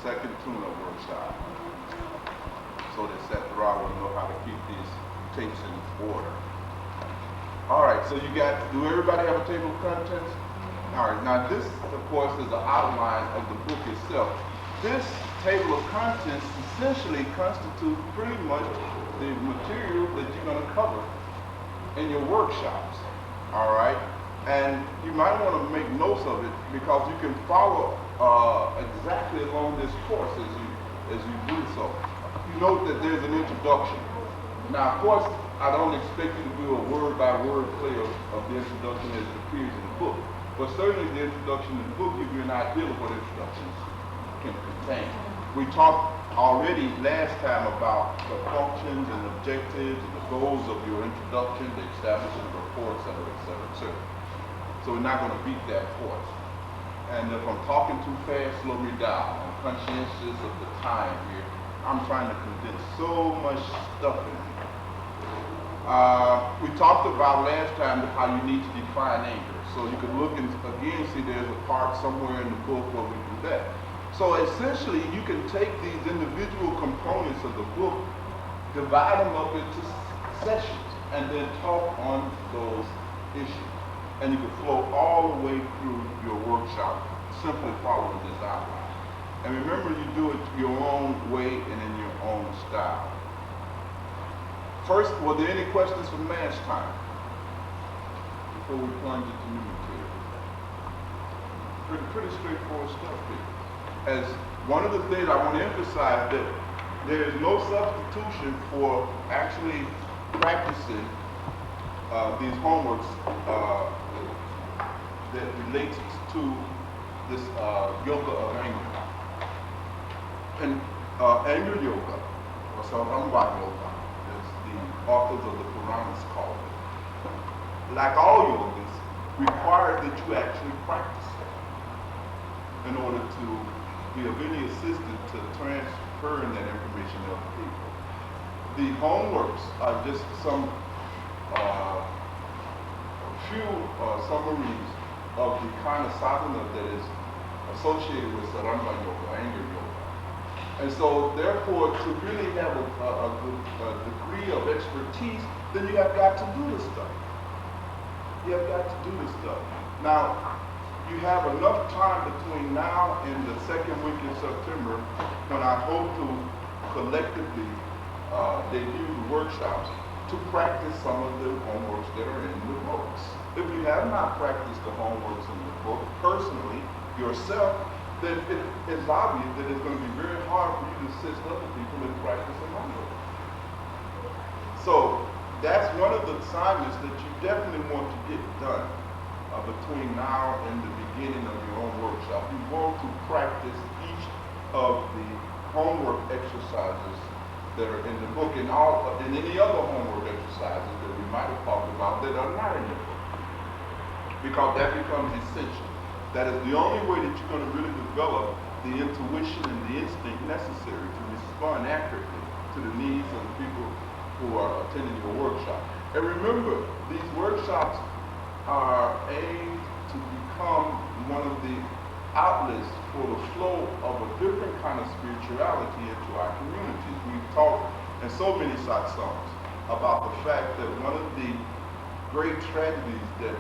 second tune-up workshop. So that Sethra will know how to keep these tapes in order. All right, so do everybody have a table of contents? All right, now this, of course, is an outline of the book itself. This table of contents essentially constitutes pretty much the material that you're going to cover in your workshops. All right, and you might want to make notes of it because you can follow exactly along this course as you do so. You note that there's an introduction. Now, of course, I don't expect you to do a word-by-word play of the introduction as it appears in the book, but certainly the introduction in the book gives you an idea of what introductions can contain. We talked already last time about the functions and objectives and the goals of your introduction, the establishment of rapport, et cetera, et cetera, et cetera. So we're not going to beat that horse. And if I'm talking too fast, slow me down. I'm conscientious of the time here. I'm trying to condense so much stuff in here. We talked about last time how you need to define anger. So you can look and again see there's a part somewhere in the book where we do that. So essentially you can take these individual components of the book, divide them up into sessions, and then talk on those issues. And you can flow all the way through your workshop simply following this outline. And remember, you do it your own way and in your own style. First, were there any questions from last time before we plunge into new material? Pretty straightforward stuff here. As one of the things I want to emphasize that there is no substitution for actually practicing these homeworks that relates to this yoga of anger. And anger yoga, or Saramba yoga, as the authors of the Puranas call it, like all yogas, require that you actually practice it in order to be of any assistance to transferring that information to other people. The homeworks are just some few summaries of the kind of sadhana that is associated with Saramba yoga, anger yoga. And so, therefore, to really have a degree of expertise, then you have got to do this stuff. You have got to do this stuff. Now, you have enough time between now and the second week in September when I hope to collectively debut the workshops to practice some of the homeworks that are in the books. If you have not practiced the homeworks in the book personally, yourself, then it is obvious that it's going to be very hard for you to assist other people in practicing homework. So that's one of the assignments that you definitely want to get done between now and the beginning of your own workshop. You want to practice each of the homework exercises that are in the book and any other homework exercises that we might have talked about that are not in the book. Because that becomes essential. That is the only way that you're going to really develop the intuition and the instinct necessary to respond accurately to the needs of the people who are attending your workshop. And remember, these workshops are aimed to become one of the outlets for the flow of a different kind of spirituality into our communities. We've talked in so many satsangs about the fact that one of the great tragedies that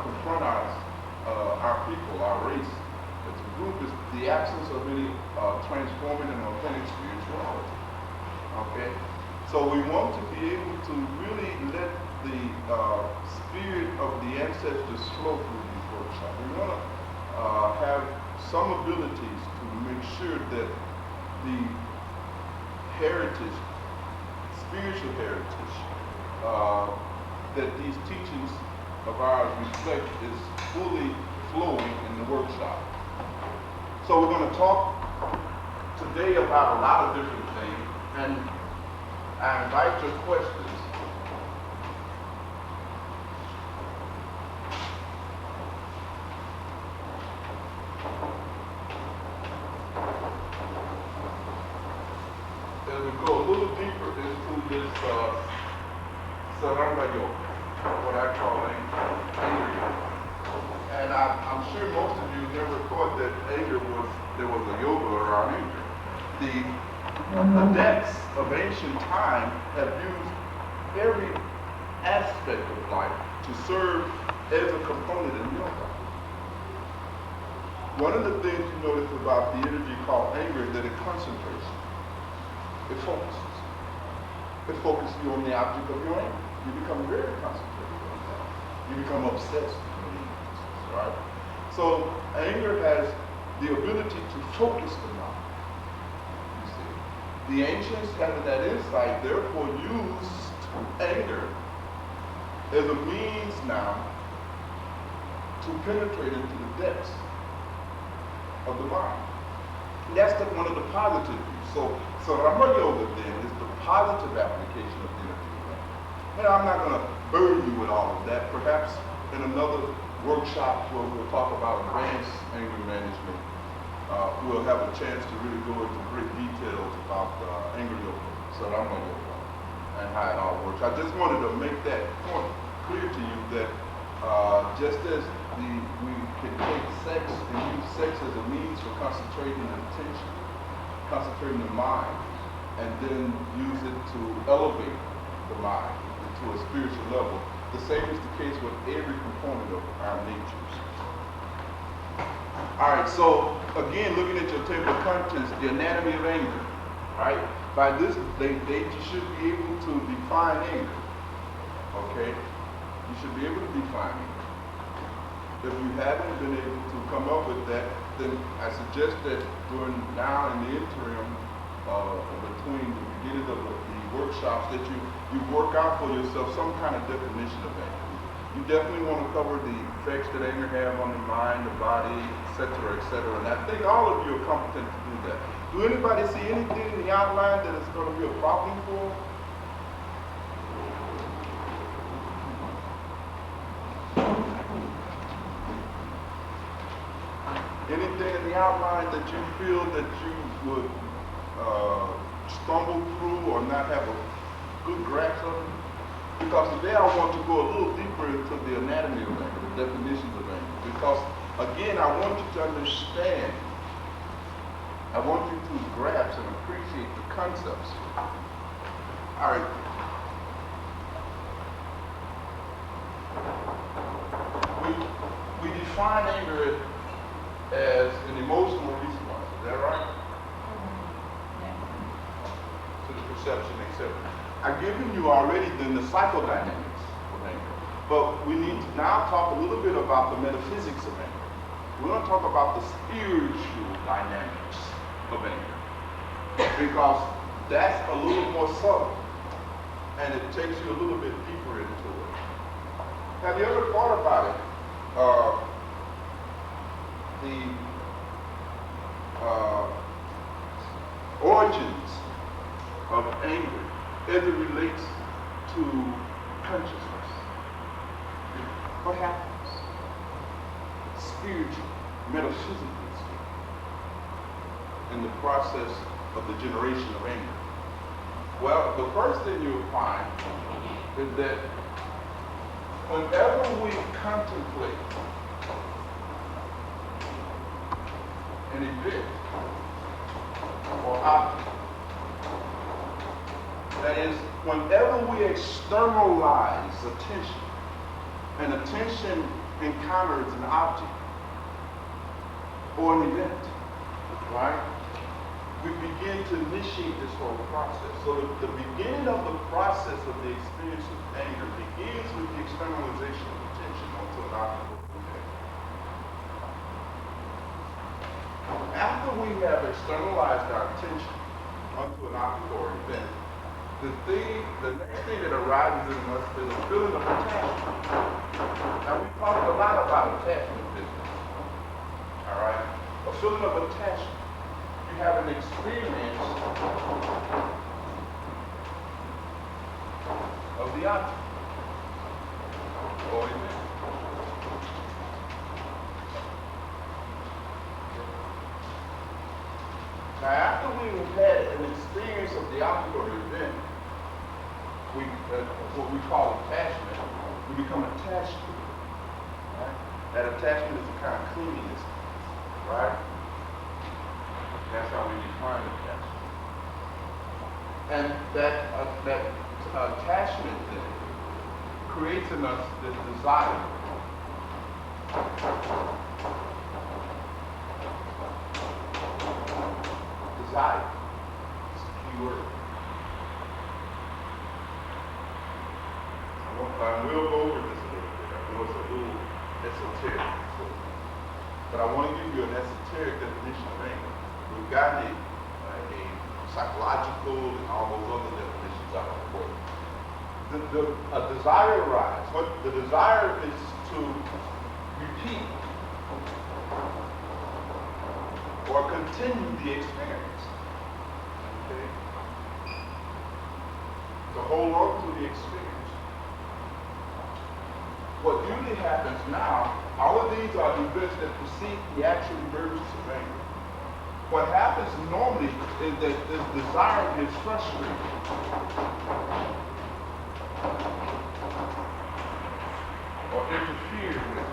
confront our people, our race, as a group, is the absence of any transforming and authentic spirituality. Okay? So we want to be able to really let the spirit of the ancestors flow through these workshops. We want to have some abilities to make sure that the heritage, spiritual heritage, that these teachings of ours reflect is fully flowing in the workshop. So we're going to talk today about a lot of different things, and I invite your questions. As we go a little deeper into this Saranga yoga, what I call anger yoga. and I'm sure most of you never thought that there was a yoga around anger. The depths of ancient time have used every aspect of life to serve as a component in yoga. One of the things you notice about the energy called anger is that it concentrates. It focuses. It focuses you on the object of your anger. You become very concentrated on that. You become obsessed with it, right? So anger has the ability to focus the mind. You see, the ancients having that insight, therefore used anger as a means now to penetrate into the depths of the mind. That's one of the positive views. So Rama Yoga then is the positive application of the energy of anger. Now I'm not going to burden you with all of that. Perhaps in another workshop where we'll talk about advanced anger management, we'll have a chance to really go into great details about anger yoga, Sarama yoga, and how it all works. I just wanted to make that point clear to you that just as we can take sex and use sex as a means for concentrating attention, concentrating the mind, and then use it to elevate the mind to a spiritual level, the same is the case with every component of our natures. All right, so again, looking at your table of contents, the anatomy of anger, right? By this date, you should be able to define anger, okay? You should be able to define anger. If you haven't been able to come up with that, then I suggest that during now and the interim, between the beginning of the workshops, that you work out for yourself some kind of definition of anger. You definitely want to cover the effects that anger have on the mind, the body, etc., etc. And I think all of you are competent to do that. Do anybody see anything in the outline that is going to be a problem for? Anything in the outline that you feel that you would stumble through or not have a good grasp of it? Because today I want to go a little deeper into the anatomy of anger, the definitions of anger. Because again, I want you to understand, I want you to grasp and appreciate the concepts. All right. We define anger as an emotional response. Is that right? To the perception, etc. I've given you already then the psychodynamics of anger. But we need to now talk a little bit about the metaphysics of anger. We're going to talk about the spiritual dynamics of anger. Because that's a little more subtle. And it takes you a little bit deeper into it. Have you ever thought about it? The origins of anger as it relates to consciousness. What happens spiritually, metaphysically speaking, in the process of the generation of anger? Well, the first thing you'll find is that whenever we contemplate an event or object, that is, whenever we externalize attention, and attention encounters an object or an event, right? We begin to initiate this whole process. So the beginning of the process of the experience of anger begins with the externalization of attention onto an object or event. After we have externalized our attention onto an object or event, the next thing that arises in us is a feeling of attachment. Now, we talked a lot about attachment business. All right? A feeling of attachment. You have an experience of the object or event. Now, after we've had an experience of the object or event, what we call attachment, we become attached to it. Right? That attachment is a kind of clinginess, right? That's how we define attachment. And that attachment then creates in us this desire. Desire. It's a key word. We'll go over this a little bit. I know it's a little esoteric. But I want to give you an esoteric definition of anger. We've got a psychological and all those other definitions out of the world. A desire arises. What the desire is to repeat or continue the experience. Okay? To hold on to the experience. What usually happens now, all of these are events that precede the actual emergence of anger. What happens normally is that this desire gets frustrated. Or interfered with.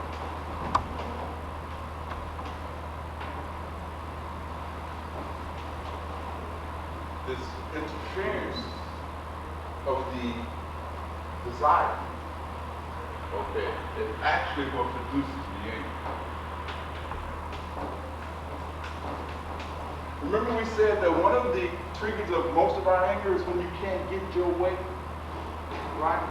This interference of the desire, okay, is actually what produces the anger. Remember we said that one of the triggers of most of our anger is when you can't get your way, right?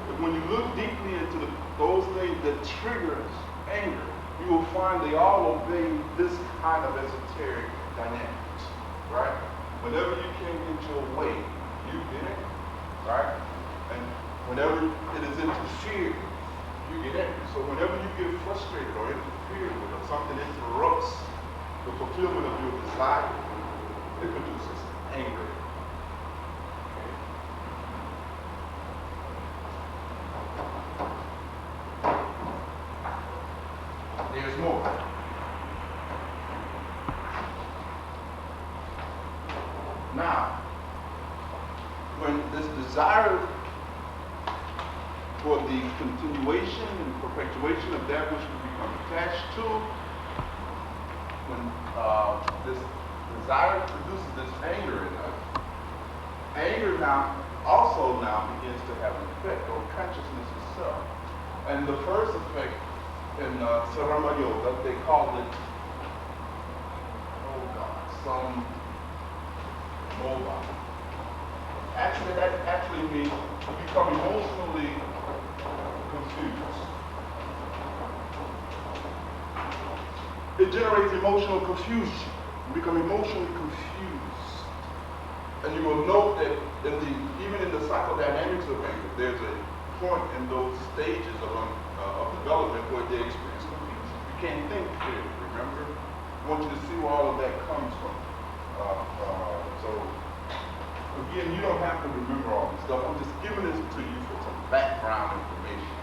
But when you look deeply into those things that triggers anger, you will find they all obey this kind of esoteric dynamics, right? Whenever you can't get your way, you get it, right? And whenever it is interfered, you get angry. So whenever you get frustrated or interfered with or something interrupts the fulfillment of your desire, it produces anger. There's more. Now, when this desire for the continuation and perpetuation of that which we become attached to, when this desire produces this anger in us, anger now begins to have an effect on consciousness itself. And the first effect in Sarama Yoga, they call it, some mobile. Actually, that actually means to become emotionally confused. It generates emotional confusion. You become emotionally confused. And you will note that even in the psychodynamics of anger, there's a point in those stages of development where they experience confusion. You can't think clearly, remember? I want you to see where all of that comes from. So, again, you don't have to remember all this stuff. I'm just giving this to you for some background information.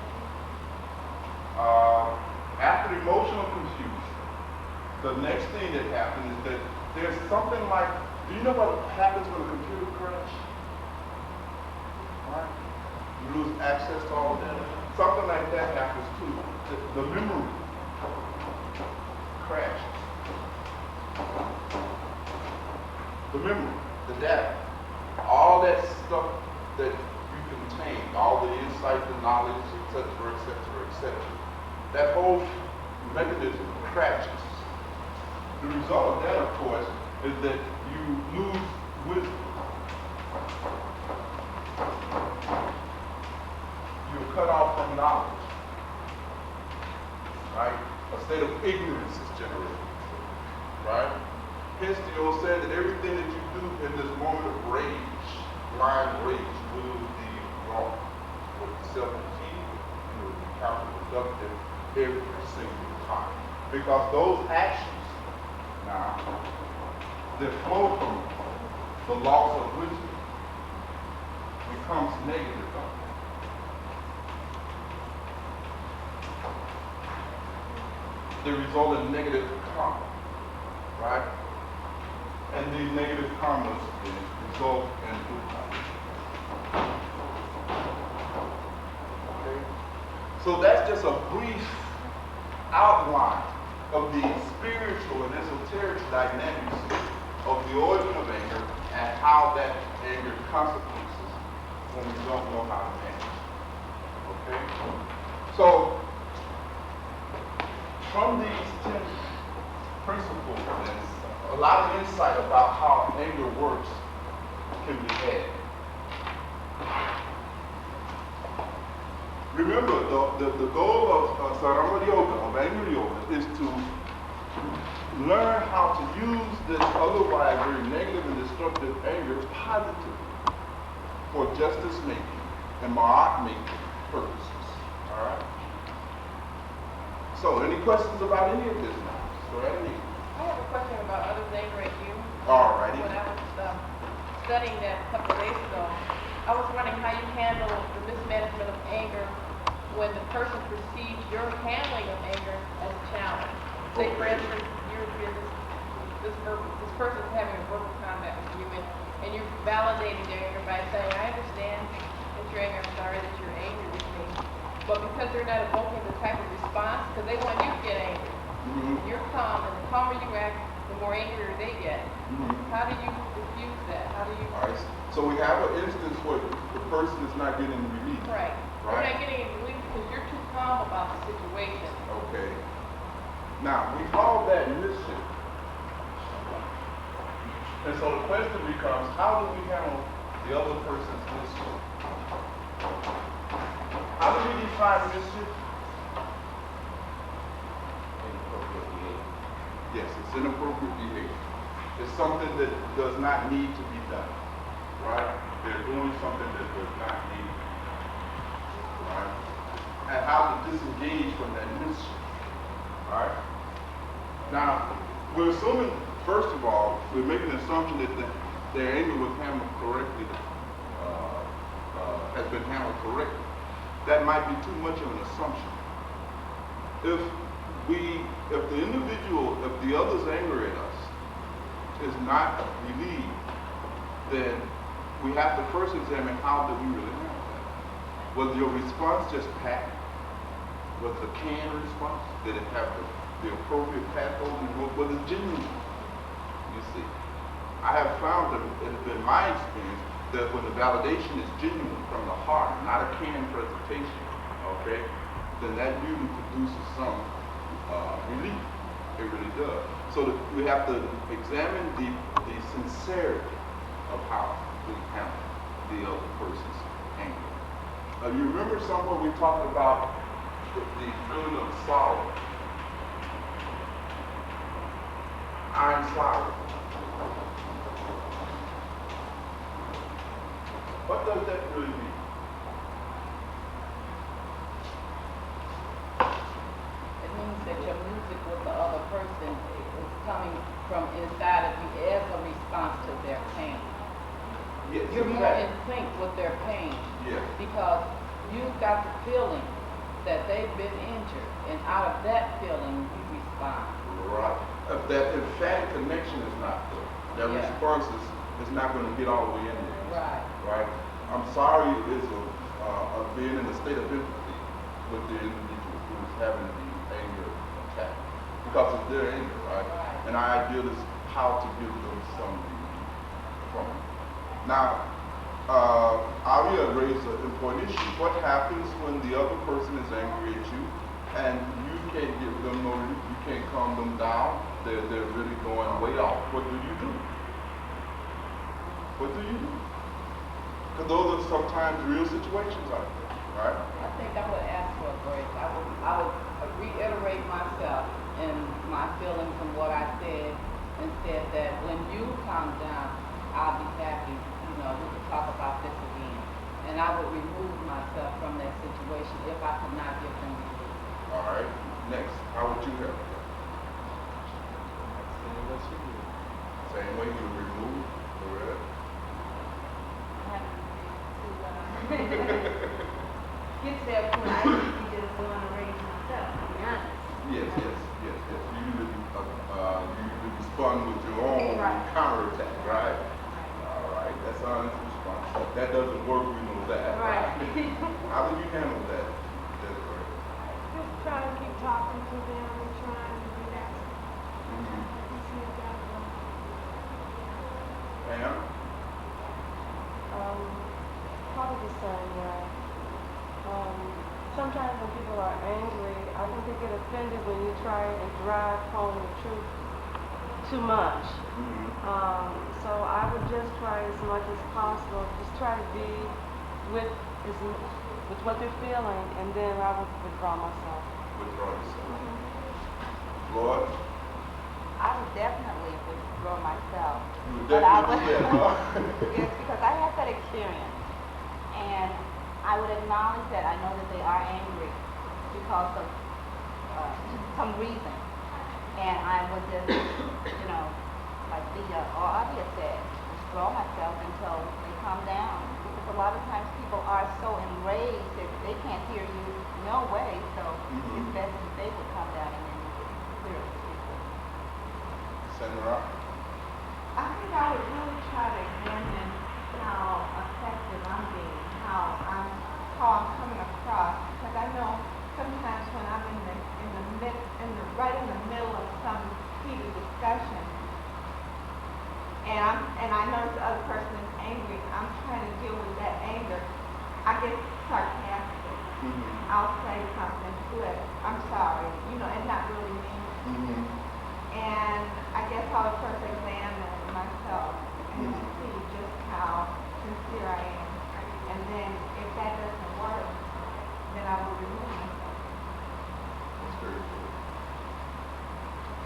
After emotional confusion, the next thing that happens is that there's something like, do you know what happens when a computer crashes? Right? You lose access to all of that. Something like that happens too. The memory crashes. The memory, the data, all that stuff that you contain, all the insight, the knowledge, etc., etc., etc., that whole mechanism crashes. The result of that, of course, is that you lose wisdom. You're cut off from knowledge. Right? A state of ignorance is generated. Right? Hence, the old said that everything that you do in this moment of rage, blind rage, will be wrong. Will be self-defeating, and will be counterproductive every single time. Because those actions now that flow from the loss of wisdom becomes negative. They result in negative karma, right? And these negative karmas result in dukkha. Okay? So that's just a brief dynamics of the origin of anger and how that anger consequences when we don't know how to manage. Okay? So, from these 10 principles and a lot of insight about how anger works can be had. Remember, the goal of Sarama Yoga, of anger yoga, is to learn how to use this otherwise very negative and destructive anger positively for justice making and marat making purposes. All right? So, any questions about any of this now? So, I have a question about others' anger at you. All righty. When I was studying that a couple of days ago, I was wondering how you handle the mismanagement of anger when the person perceives your handling of anger as a challenge. Say, for instance, this person is having a verbal combat with you, and you're validating their anger by saying, I understand that you're angry, I'm sorry that you're angry with me. But because they're not evoking the type of response, because they want you to get angry. You're calm, and the calmer you act, the more angrier they get. How do you diffuse that? How do you... All right. So we have an instance where the person is not getting relief. Right. They're not getting relief because you're too calm about the situation. Okay. Now, we call that mischief. And so the question becomes, how do we handle the other person's mischief? How do we define mischief? Inappropriate behavior. Yes, it's inappropriate behavior. It's something that does not need to be done. Right? They're doing something that does not need to be done. Right? And how to disengage from that mischief. Right? Now, we're assuming, first of all, we're making an assumption that their anger was handled correctly, has been handled correctly. That might be too much of an assumption. If the individual, if the other's anger at us is not relieved, then we have to first examine how did we really handle that. Was your response just pat? Was it a canned response? Did it have the appropriate pathos? Was it genuine? You see, I have found that it has been my experience that when the validation is genuine from the heart, not a canned presentation, okay, then that usually produces some relief. It really does. So we have to examine the sincerity of how we handle the other person's anger. You remember somewhere we talked about the feeling of sorrow. I'm sorry. What does that really mean? It means that your music with the other person is coming from inside of you as a response to their pain. Yes, You're more exactly. in sync with their pain. Yes. Because you've got the feeling that they've been injured, and out of that feeling, you respond. Right. If that emphatic connection is not there, that response is not going to get all the way in there. Right. Right? I'm sorry is a being in a state of empathy with the individual who is having the anger attack. Because it's their anger, right? And our idea is how to give them some relief from it. Now, Aria raised an important issue. What happens when the other person is angry at you and you can't give them no relief, you can't calm them down, they're really going way off. What do you do? What do you do? Because those are sometimes real situations out there, right? I think I would ask for a break. I would reiterate myself and my feelings and what I said, and said that when you calm down, I'll be happy. We can talk about this again. And I would remove myself from that situation if I could not give them relief. All right. Next, how would you help? Same way you remove the red. Get to that point, I usually just want to raise myself, to be honest. Yes. You usually respond with your own counterattack, right? All right, that's honest response. That doesn't work, we know that. Right. How do you handle that? Just trying to keep talking to them and trying to relax. Ma'am? Probably the same way. Sometimes when people are angry, I think they get offended when you try and drive home the truth too much. So I would just try as much as possible, just try to be with with what they're feeling, and then I would withdraw myself. Withdraw yourself. Lord? I would definitely withdraw myself. You would But I definitely do that, huh? yes, because I had that experience. And I would acknowledge that I know that they are angry because of some reason. And I would just, like Leah or Avia said, withdraw myself until they calm down. Because a lot of times people are so enraged that they can't hear you no way. So it's best if they would calm down and then you could clearly speak with them. Senator? I think I would really try to examine how effective I'm being, how I'm coming across, because I know sometimes when I'm right in the middle of some heated discussion, and I notice the other person is angry, I'm trying to deal with that anger. I get sarcastic. I'll say something flip. I'm sorry, and not really mean. And I guess I would first examine myself and see just how sincere I am. And then if that doesn't work, then I will remove myself. That's very good.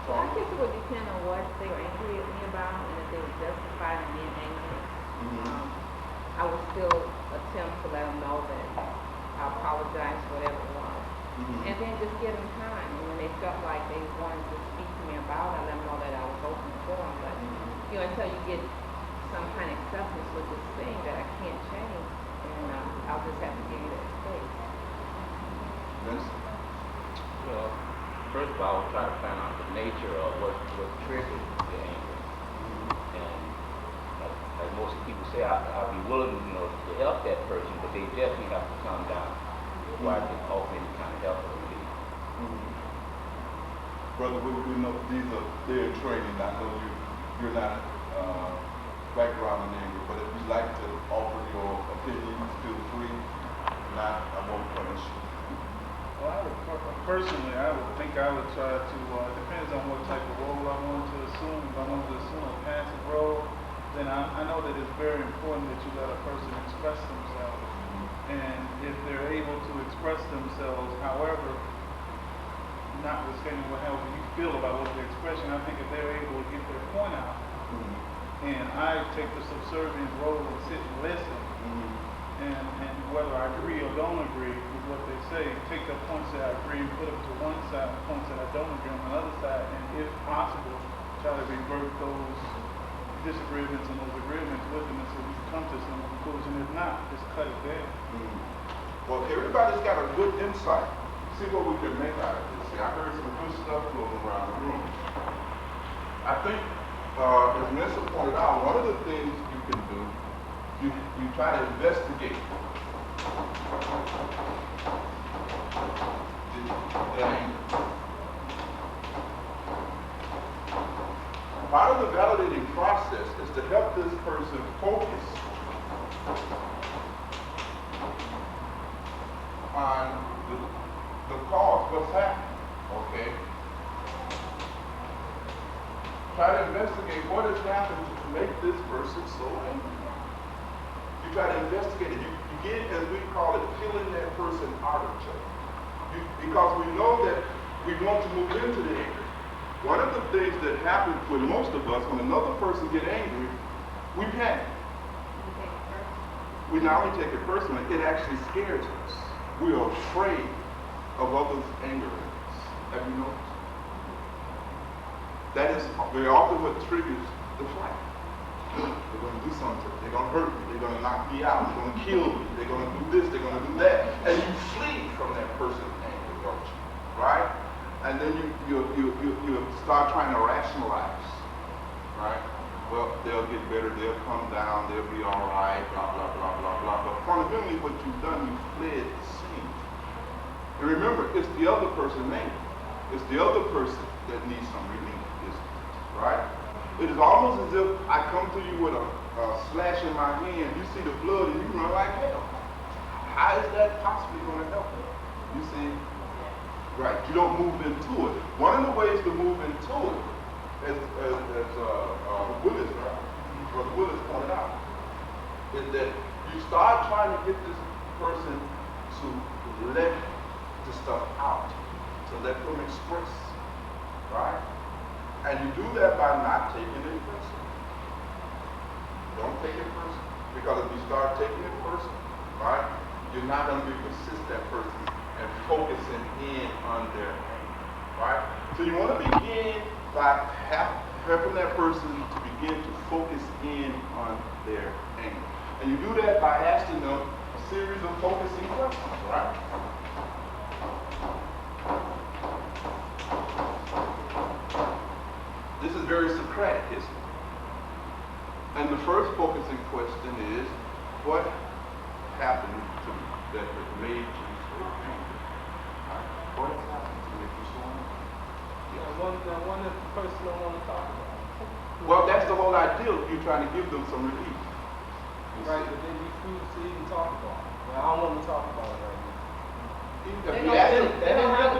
I guess it would depend on what they were angry at me about and if they were justified in being angry. I would still attempt to let them know that I apologize for whatever it was. And then just give them time. And when they felt like they wanted to speak to me about it, I let them know that I was open for them. But, until you get some kind of acceptance with this thing that I can't change, and I'll just have to give you that space. Minister? Well, first of all, I would try to find out the nature of what triggered the anger. And like most people say, I'll be willing, to help that person, but they definitely have to calm down before I can offer any kind of help or relief. Brother, we know they're in training. I know you're not background in anger, but if you'd like to offer your opinions, feel free. If not, I won't punish you. Well, I would think I would try to, depends on what type of role I want to assume. If I want to assume a passive role, then I know that it's very important that you let a person express themselves. And if they're able to express themselves, however, notwithstanding however you feel about what they're expressing, I think if they're able to get their point out, and I take the subservient role and sit and listen, and whether I agree or don't agree with what they say, take the points that I agree and put them to one side, the points that I don't agree on the other side, and if possible, try to revert those disagreements and those agreements with them until we come to some conclusion. If not, just cut it there. Well, everybody's got a good insight. See what we can make out of this. See, I heard some good stuff floating around the room. I think, as Melissa pointed out, one of the things you can do, you try to investigate the anger. Part of the validating process is to help this person focus on the cause, what's happening, okay? Try to investigate what has happened to make this person so angry. You try to investigate it. You get, as we call it, peeling that person out of jail. Because we know that we want to move into the anger. One of the things that happens with most of us, when another person gets angry, we panic. We not only take it personally, it actually scares us. We are afraid of others' anger at us. Have you noticed? That is very often what triggers the fight. They're going to do something. They're going to hurt me. They're going to knock me out. They're going to kill me. They're going to do this. They're going to do that. And you flee from that person's anger, don't you? Right? And then you start trying to rationalize. Right? Well, they'll get better. They'll come down. They'll be all right. Blah, blah, blah, blah, blah. But fundamentally, what you've done, you fled the scene. And remember, it's the other person's anger. It's the other person that needs some relief. Right? It is almost as if I come to you with a slash in my hand, you see the blood and you run like hell. How is that possibly going to help you? You see? Right, you don't move into it. One of the ways to move into it, as Willis, right? Brother Willis pointed out, is that you start trying to get this person to let the stuff out, to let them express, right? And you do that by not taking it personal. Don't take it personal. Because if you start taking it personal, right, you're not going to be able to assist that person and focusing in on their anger, right? So you want to begin by helping that person to begin to focus in on their anger. And you do that by asking them a series of focusing questions, right? This is very Socratic history. And the first focusing question is, what happened to that made you so angry? Right? What has happened to make you so angry? Yes. One that the person don't want to talk about. Well, that's the whole idea of you trying to give them some relief. Right, but they refuse to even talk about it. Well, I don't want to talk about it right now.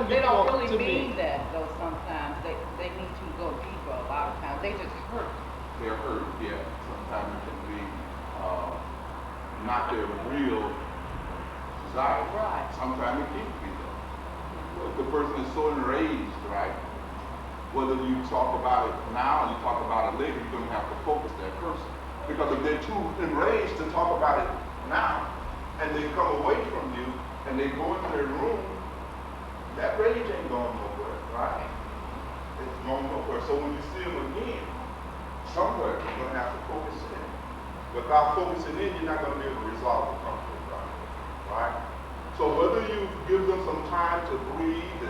They don't really mean that though. Sometimes they need to go deeper. A lot of times they just hurt. They're hurt, yeah. Sometimes it can be not their real desire. Right. Sometimes it can be that. If the person is so enraged, right? Whether you talk about it now or you talk about it later, you're going to have to focus that person. Because if they're too enraged to talk about it now, and they come away from you, and they go into their room, that rage ain't going nowhere, right? It's going nowhere. So when you see them again, somewhere you're going to have to focus in. Without focusing in, you're not going to be able to resolve the conflict, right? So whether you give them some time to breathe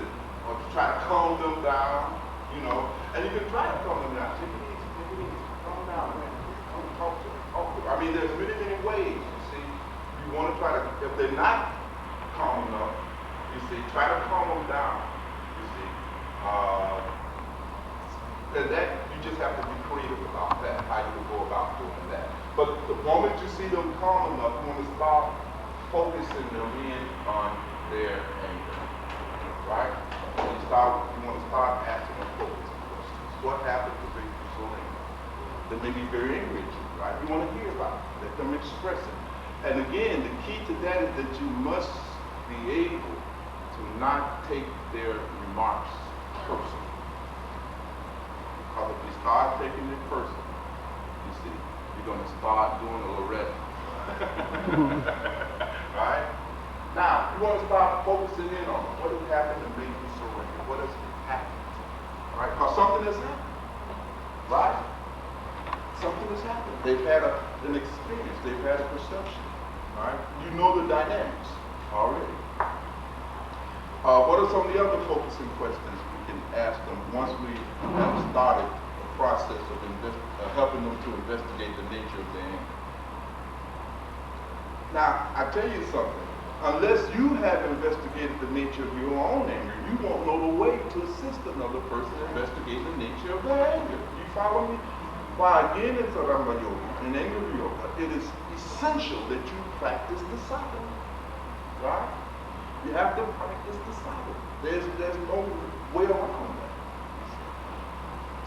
or to try to calm them down, you know, and you can try to calm them down. Take it easy, calm down, man. Come talk to them. I mean, there's many, many ways, you see. You want to try to, if they're not calm enough, you see, try to calm them down, you see. And that, you just have to be creative about that, how you will go about doing that. But the moment you see them calm enough, you want to start focusing them in on their anger, right? You want to start asking them focusing questions. What happened to make you so angry? They may be very angry at you, right? You want to hear about it. Let them express it. And again, the key to that is that you must be able to not take their remarks personally. Because if you start taking it personally, you see, you're going to start doing a Loretta. Right? Now, you want to start focusing in on what has happened to make you so angry. What has happened? Right? Because something has happened. Right? Something has happened. They've had an experience. They've had a perception. Right? You know the dynamics already. What are some of the other focusing questions we can ask them once we have started the process of helping them to investigate the nature of their anger? Now, I tell you something. Unless you have investigated the nature of your own anger, you won't know the way to assist another person investigate the nature of their anger. You follow me? Why again in Saramba Yoga, in anger yoga, it is essential that you practice the silence. Right? You have to practice the silence. There's no way around that.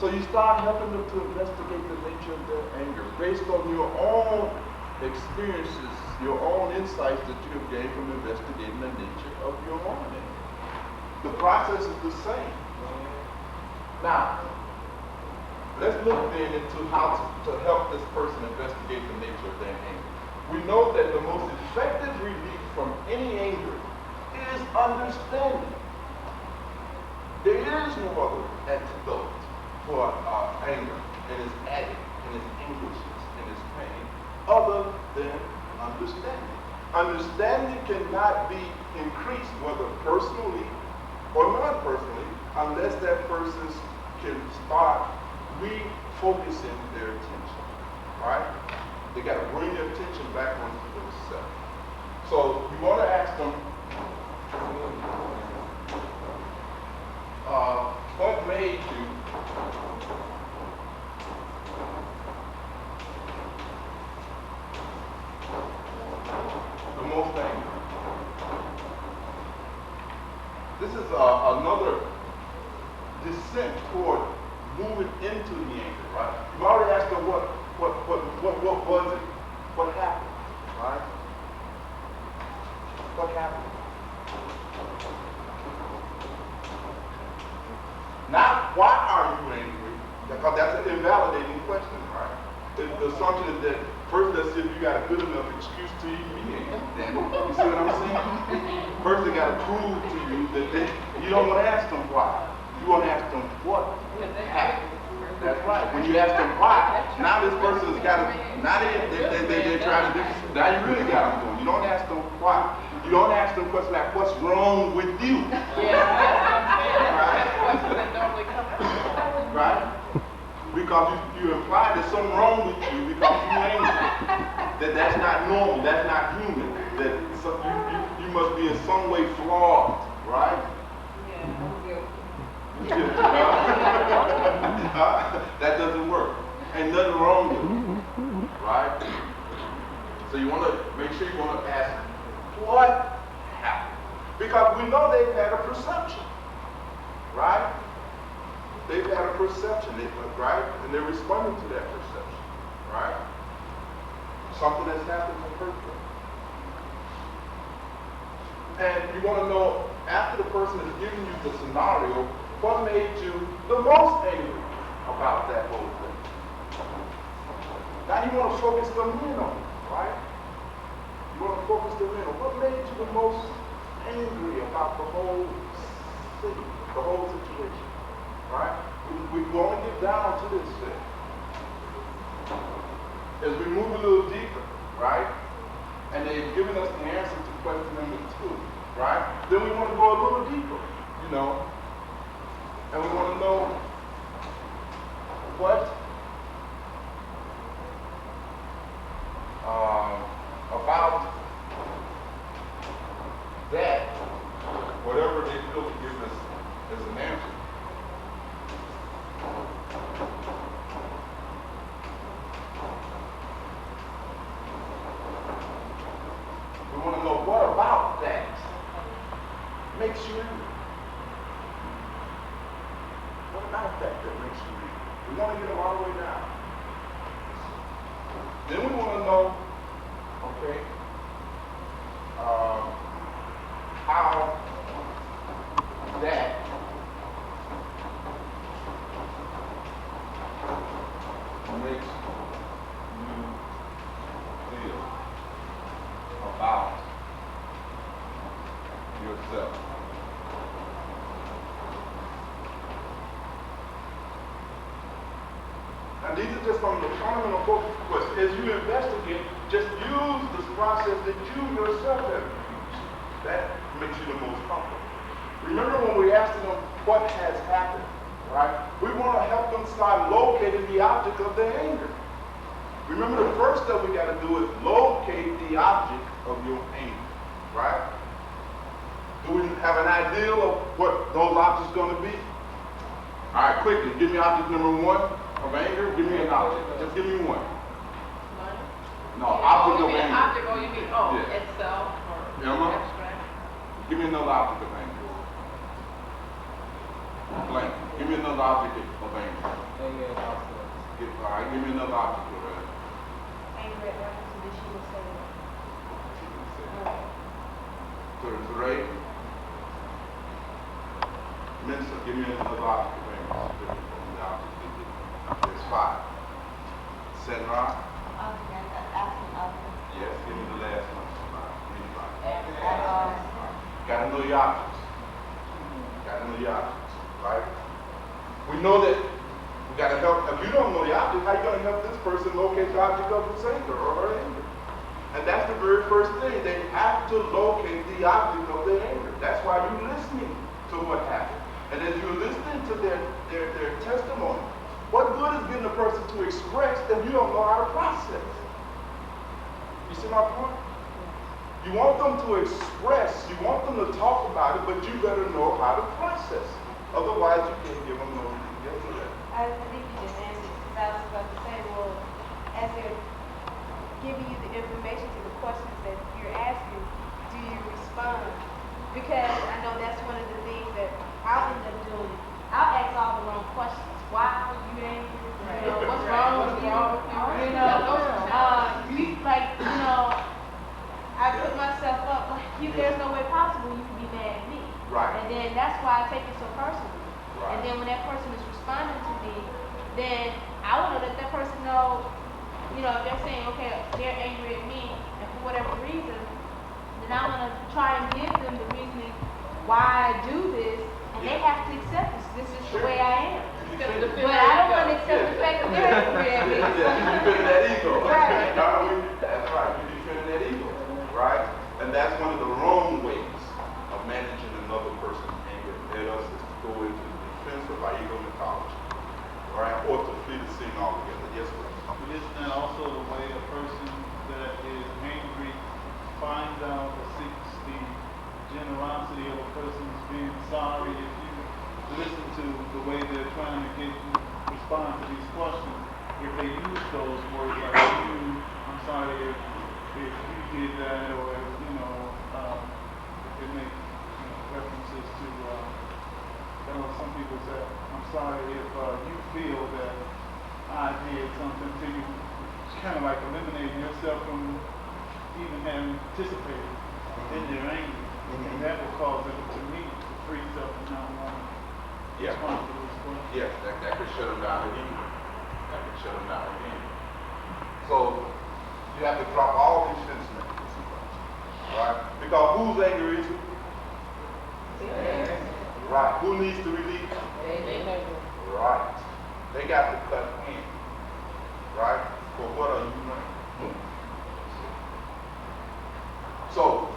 So you start helping them to investigate the nature of their anger based on your own experiences, your own insights that you have gained from investigating the nature of your own anger. The process is the same. Now, let's look then into how to help this person investigate the nature of their anger. We know that the most effective relief from any anger is understanding. There is no other antidote for anger and its agony and its anguishes and its pain other than understanding. Understanding cannot be increased, whether personally or non-personally, unless that person can start refocusing their attention. Right? They got to bring their attention back onto themselves. So you want to ask them, what made you This is another descent toward moving into the anger, right? You've already asked her what was it? What happened, right? What happened? Not why are you angry? Because that's an invalidating question, right? The assumption is that first let's see if you got a good enough excuse to even be angry. You see what I'm saying? First they got to prove to you that you don't want to ask them why. You want to ask them what happened. That's right. When you ask them why, now this person's got to, now they're trying to do, now you really got them going. You don't ask them why. You don't ask them questions like, what's wrong with you? Right? Because you imply there's something wrong with you because you're angry. That's not normal, that's not human. That you must be in some way flawed, right? That doesn't work. Ain't nothing wrong with it, right? So you want to make sure you want to ask, what happened? Because we know they've had a perception, right? They've had a perception, right? And they're responding to that perception, right? Something has happened to hurt them. And you want to know, after the person has given you the scenario, what made you the most angry about that whole thing? Now you want to focus them in on it, right? You want to focus them in on what made you the most angry about the whole thing, the whole situation, right? We want to get down to this thing. As we move a little deeper, right? And they've given us the answer to question number 2, right? Then we want to go a little deeper, you know, and we want to know what about that, whatever they feel to give us as an answer. We want to know what about that makes you angry. What about that makes you angry? We want to get them all the way down. Then we want to know, okay, how that makes you feel about yourself. And these are just from the fundamental focus questions. As you investigate, just use this process that you yourself have used. That makes you the most comfortable. Remember when we asked them what has happened, right? We want to help them start locating the object of their anger. Remember the first step we got to do is locate the object of your anger, right? Do we have an idea of what those objects are going to be? All right, quickly, give me object number 1 of anger. Give me an object. Just give me one. No, object of anger. Object, or you mean, Yeah. itself, or Emma? abstract? Give me another object of anger. Blank. Give me another object of anger. All right, give me another object of anger. Angry at what happened to she was saying. So Ray, Minister, give me another object of anger. There's 5. Senra? Yes, give me the last one. Gotta know your objects. Gotta know your objects, right? We know that we gotta help. If you don't know the object, how you gonna help this person locate the object of his anger or her anger? And that's the very first thing. They have to locate the object of their anger. That's why you're listening to what happened. And as you're listening to their testimony, what good is getting a person to express if you don't know how to process? You see my point? You want them to express, you want them to talk about it, but you better know how to process. Otherwise, you can't give them no reason to get to that. I think you just answered, because I was about to say, well, as they're giving you the information to the questions that you're asking, do you respond? Because I know that's one of the things then I want to let that person know, you know, if they're saying, okay, they're angry at me, and for whatever reason, then I'm going to try and give them the reasoning why I do this, and they have to accept this. This is the way I am. But I don't want to accept the fact that they're angry at me. Yeah, you defending that ego. Right. That's right, you defending that ego, right? And that's one of the wrong ways of managing another person's anger. It is to go into the defense of our ego mythology, right? Or to flee the scene altogether. Yes, sir. Isn't that also the way a person that is angry finds out or seeks the generosity of a person who's being sorry? If you listen to the way they're trying to get you to respond to these questions, if they use those words like I'm sorry if you did that, or if, you know, if they make references to, some people say, I'm sorry if you feel that I did something to you. It's kind of like eliminating yourself from even having anticipated in their anger. And that will cause them to me to freeze up and not want to respond to this question. Yes, that could shut them down again. That could shut them down again. So you have to drop all these defense mechanisms, right? Because whose anger is it? Right. Who needs to release? Right. They got to cut in. Right? For what are you doing? So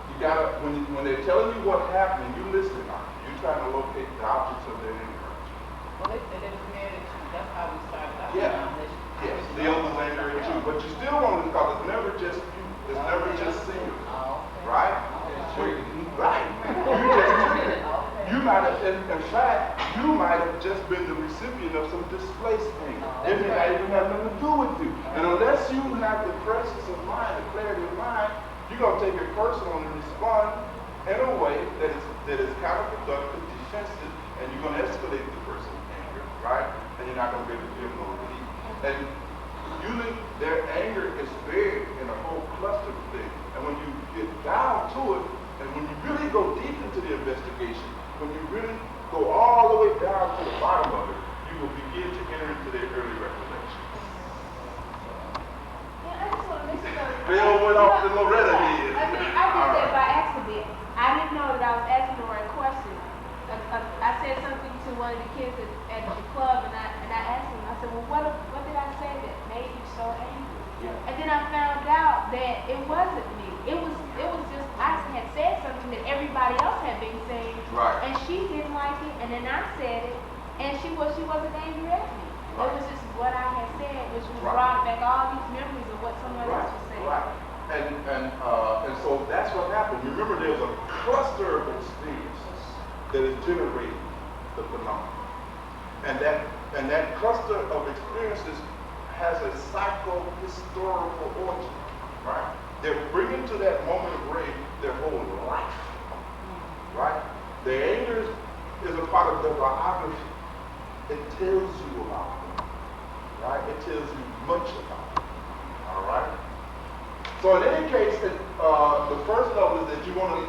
you gotta, when they're telling you what happened, you listen. You're trying to locate the objects of their anger. Well, they said they was mad at you. That's how we started out. Yeah. Yes, the other's anger at you. But you still want to, because it's never just you. It's never just single. Right? Right. You just triggered. You might have, in fact, you might have just been the recipient of some displaced anger. It may not even have nothing to do with you. And unless you have the presence of mind, the clarity of mind, you're going to take it personal and respond in a way that is counterproductive, defensive, and you're going to escalate the person's anger, right? And you're not going to be able to give no relief. And usually their anger is buried in a whole cluster of things. And when you get down to it, and when you really go deep into the investigation, when you really go all the way down to the bottom of it, you will begin to enter into their early recollection. Yeah, I just want to listen to Bill went off to Loretta here. I did that by accident. I didn't know that I was asking the right question. I said something to one of the kids at the club, and I asked him, I said, well, what did I say that made you so angry? Yeah. And then I found out that it wasn't me. It was just, I had said something that everybody else had been saying. Right. And she didn't like it, and then I said it, and she wasn't angry at me. Right. It was just what I had said, which was brought back all these memories of what someone else was saying. Right. And so that's what happened. Remember, there's a cluster of experiences that is generating the phenomenon. And that cluster of experiences has a psycho-historical origin, right? They're bringing to that moment of rage their whole life, right? Their anger is a part of their biography. It tells you about them, right? It tells you much about them, all right? So in any case, the first level is that you want to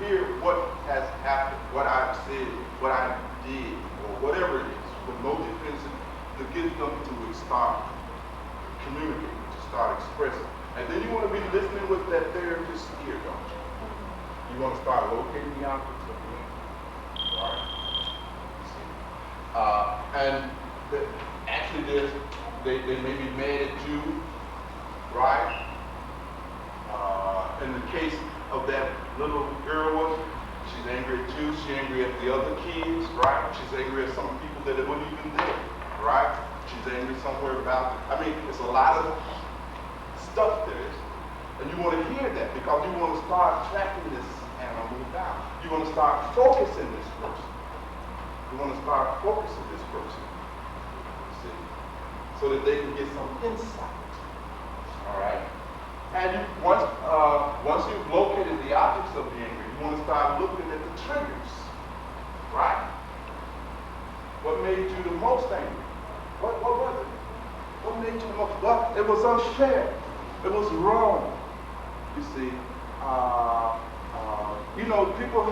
hear what has happened, what I've said, what I did, or whatever it is, with no defense, to get them to start communicating, to start expressing. And then you want to be listening with that therapist's ear, don't you? You want to start locating the objects of the anger, right? Actually, they may be mad at you, right? In the case of that little girl, she's angry at you, she's angry at the other kids, right? She's angry at some people that weren't even there, right? She's angry somewhere about, it's a lot of stuff there. And you want to hear that because you want to start tracking this animal down. You want to start focusing this person. You want to start focusing this person, see, so that they can get some insight, all right? And once you've located the objects of the anger, you want to start looking at the triggers, right? What made you the most angry? What was it? What made you the most? Well, it was unfair. It was wrong. You see, people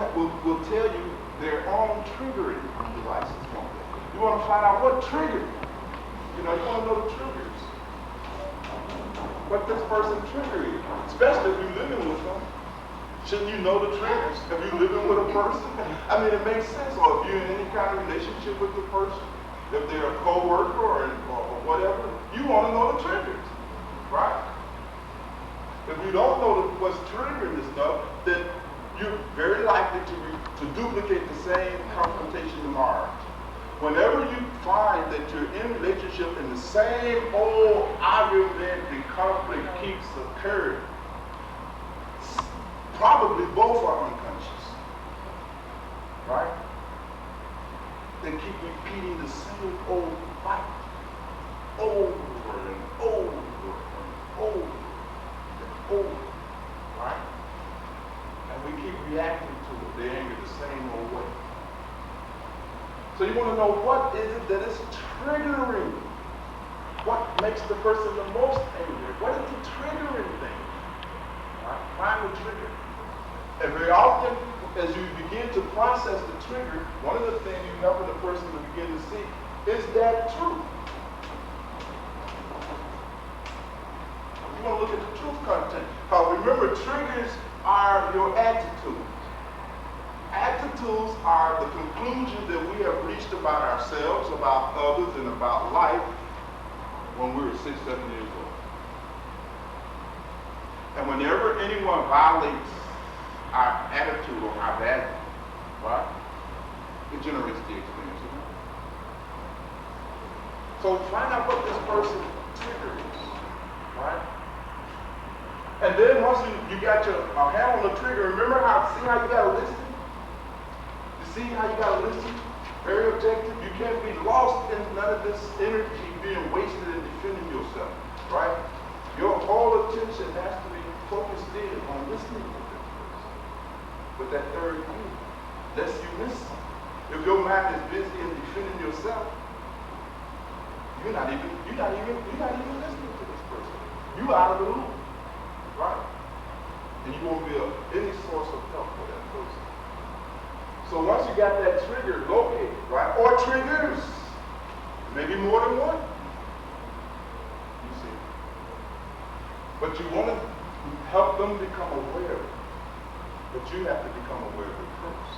will tell you their own triggering devices. You want to find out what triggered. You know, you want to know the triggers. What this person trigger is, especially if you're living with them. Shouldn't you know the triggers? If you're living with a person, I mean, it makes sense. Or if you're in any kind of relationship with the person, if they're a co-worker or whatever, you want to know the triggers, right? If you don't know what's triggering this stuff, then you're very likely to duplicate the same confrontation tomorrow. Whenever you find that you're in a relationship and the same old argument and conflict keeps occurring, probably both are unconscious, right? They keep repeating the same old fight over and over and over and over, right? And we keep reacting to it, the anger, the same old way. So you want to know what is it that is triggering? What makes the person the most angry? What is the triggering thing? Right? Find the trigger. And very often, as you begin to process the trigger, one of the things you help the person to begin to see is that truth. You want to look at the truth content. Remember, triggers are your attitudes. Attitudes are the conclusion that we have reached about ourselves, about others, and about life when we were 6, 7 years old. And whenever anyone violates our attitude or our value, right, it generates the experience of it. So find out what this person triggers, right? And then once you got your hand on the trigger, remember see how you gotta listen? See how you gotta listen? Very objective. You can't be lost in none of this energy being wasted in defending yourself, right? Your whole attention has to be focused in on listening to this person. With that third view, lest you miss something. If your mind is busy in defending yourself, you're not even listening to this person. You out of the loop, right? And you won't be any source of help for that person. So once you got that trigger located, right, or triggers, maybe more than one, you see. But you want to help them become aware, but you have to become aware of it first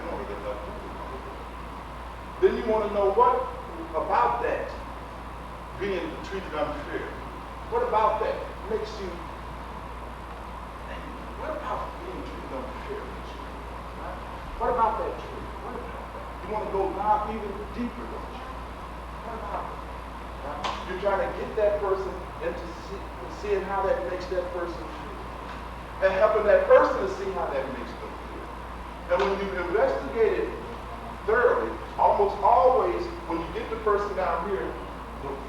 in order to help them become aware. Then you want to know what about that being treated unfair. What about that makes you angry? What about being treated unfair? What about that tree? What about that? You want to go down even deeper, don't you? What about it? Right? You're trying to get that person into seeing how that makes that person feel. And helping that person to see how that makes them feel. And when you investigate it thoroughly, almost always, when you get the person down here,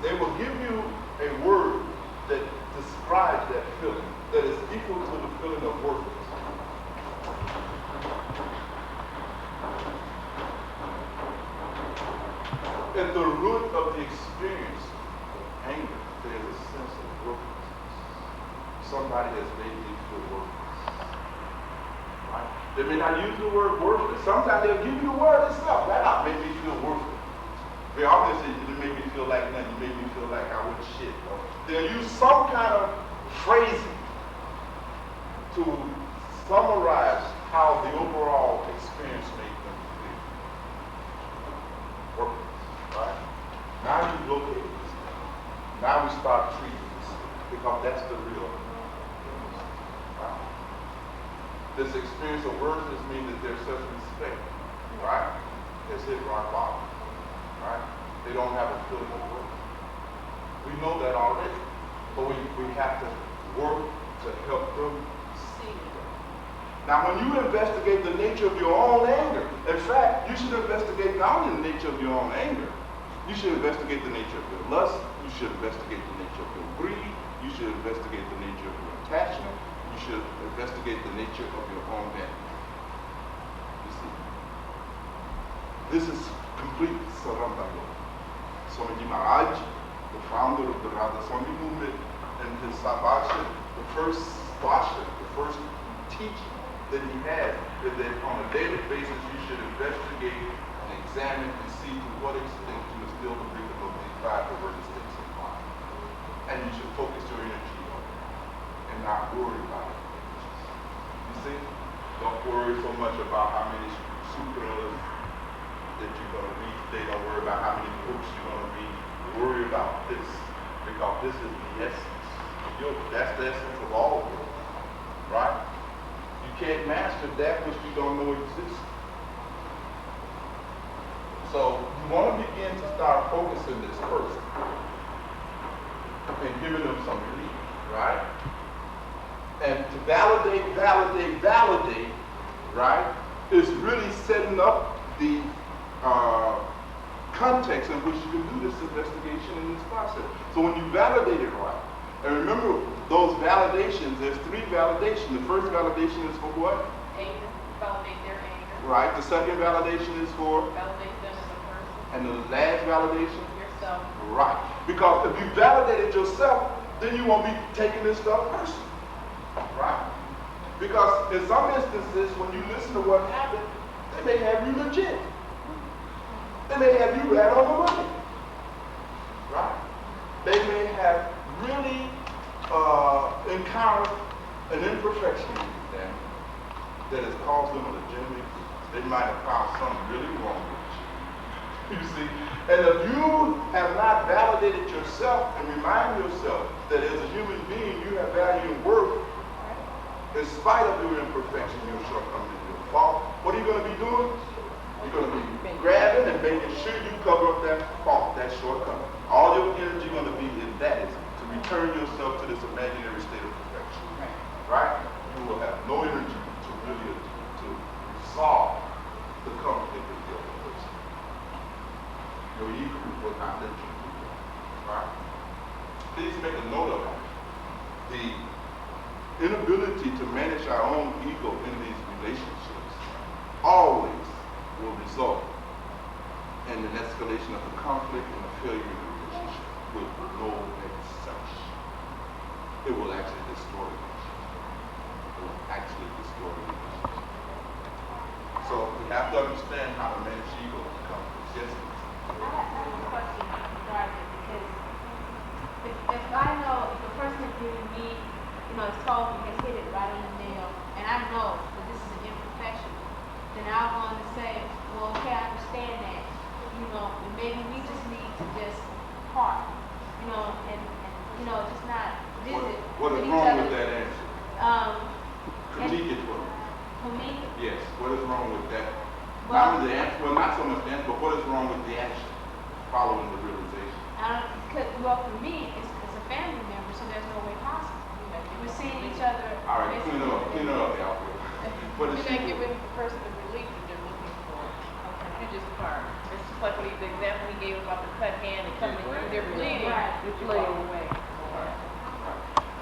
they will give you a word that describes that feeling, that is equal to the feeling of worthlessness. At the root of the experience of anger, there's a sense of worthlessness. Somebody has made me feel worthless. Right? They may not use the word worthless. Sometimes they'll give you the word itself. That made me feel worthless. They often say, it made me feel like nothing. It made me feel like I was shit. They'll use some kind of phrasing to summarize how the overall experience made them feel. Worthless. Right? Now you locate this. Now we start treating this because that's the real. Right? This experience of worthlessness means that there's self-respect. Right? It's hit rock bottom. Right? They don't have a feeling of worth. We know that already. But we have to work to help them see that. Now when you investigate the nature of your own anger, in fact, you should investigate not only the nature of your own anger, you should investigate the nature of your lust, you should investigate the nature of your greed, you should investigate the nature of your attachment, you should investigate the nature of your own vanity. You see? This is complete Sarantago. Swamiji Maharaj, the founder of the Radha Swami movement, and his Sabasha, the first Vasha, the first teaching that he had, is that on a daily basis you should investigate and examine and see to what extent you are still the victim of the identify perverted states of mind. And you should focus your energy on it and not worry about it. You see? Don't worry so much about how many sutras that you're going to read today. Don't worry about how many books you're going to read. Worry about this, because this is the essence. That's the essence of all of it, right? You can't master that which you don't know exists. So you want to begin to start focusing this person and giving them some relief, right? And to validate, right, is really setting up the context in which you can do this investigation and this process. So when you validate it right, and remember those validations, there's 3 validations. The first validation is for what? Anger, validate their anger. Right. The second validation is for? Validate them as a person. And the last validation? Yourself. Right. Because if you validated yourself, then you won't be taking this stuff personally. Right? Because in some instances, when you listen to what happened, they may have you legit. They may have you right on the money. Right? They may have really encountered an imperfection in them that has caused them a legitimate grievance. They might have found something really wrong with you. You see? And if you have not validated yourself and remind yourself that as a human being you have value and worth, in spite of your imperfection, your shortcomings, your fault, what are you going to be doing? You're going to be grabbing and making sure you cover up that fault, that shortcoming. All your energy going to be in that is to return yourself to this imaginary state of perfection. Right? You will have no energy to really to resolve the conflict with the other person. Your ego will not let you do that. Right? Please make a note of it. The inability to manage our own ego in these relationships always will result in an escalation of the conflict and a failure in the relationship with no exception. It will actually destroy the relationship. It will actually destroy the relationship. So we have to understand how to manage ego in conflicts. Yes, please. I have a question regarding it, because if I know if a person is giving me, has told me, has hit it right on the nail, and I know that this is an imperfection, then I'm going to say, well, okay, I understand that, and maybe we just need to just part, and just not visit. What is wrong with that answer? Critique it for me. For me? Yes, what is wrong with that? Well, not with the answer, well, not so much the answer, but what is wrong with the action following the realization? Well, for me, it's a family member, so there's no way possible. We're seeing each other. All right, clean it up, Alfred. What is You're not giving the person the relief that they're looking for. You just part. It's just like the example he gave about the cut hand and coming through, they're bleeding. Right. You bleed away.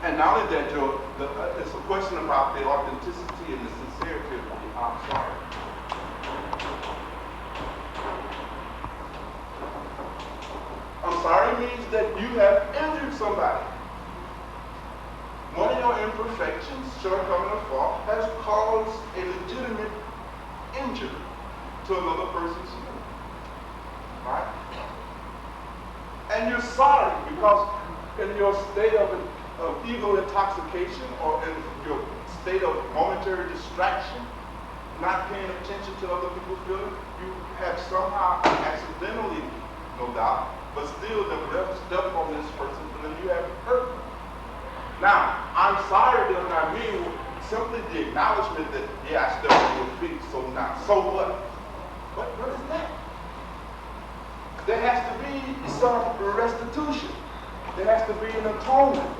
And not only that, Joe, it's a question about the authenticity and the sincerity of the I'm sorry. I'm sorry means that you have injured somebody. One of your imperfections, shortcoming or fault, has caused a legitimate injury to another person's human. Right? And you're sorry because in your state of ego intoxication or in your state of momentary distraction, not paying attention to other people's feelings, you have somehow accidentally, no doubt, but still nevertheless stepped on this person and you have hurt them. Now, I'm sorry does not mean simply the acknowledgement that, yeah, I stepped on your feet, so now, so what? What is that? There has to be some restitution. There has to be an atonement.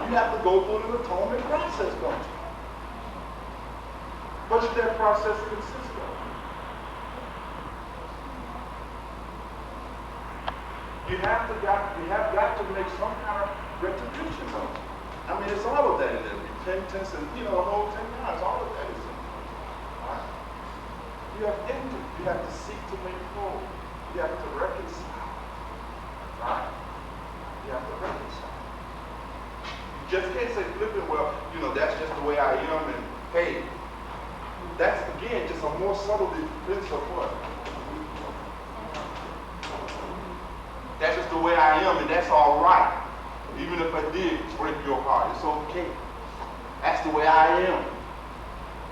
You have to go through an atonement process, don't you? What should that process consist of? You have got to make some kind of retribution of it. I mean, it's all of that in there. Repentance and, the whole 10 yards, all of that is in there. Right? You have injured. You have to seek to make whole. You have to reconcile. Right? You have to reconcile. You just can't say flipping, well, that's just the way I am, and hey, that's, again, just a more subtle defense of what? way I am, and that's all right. Even if I did break your heart, it's okay. That's the way I am.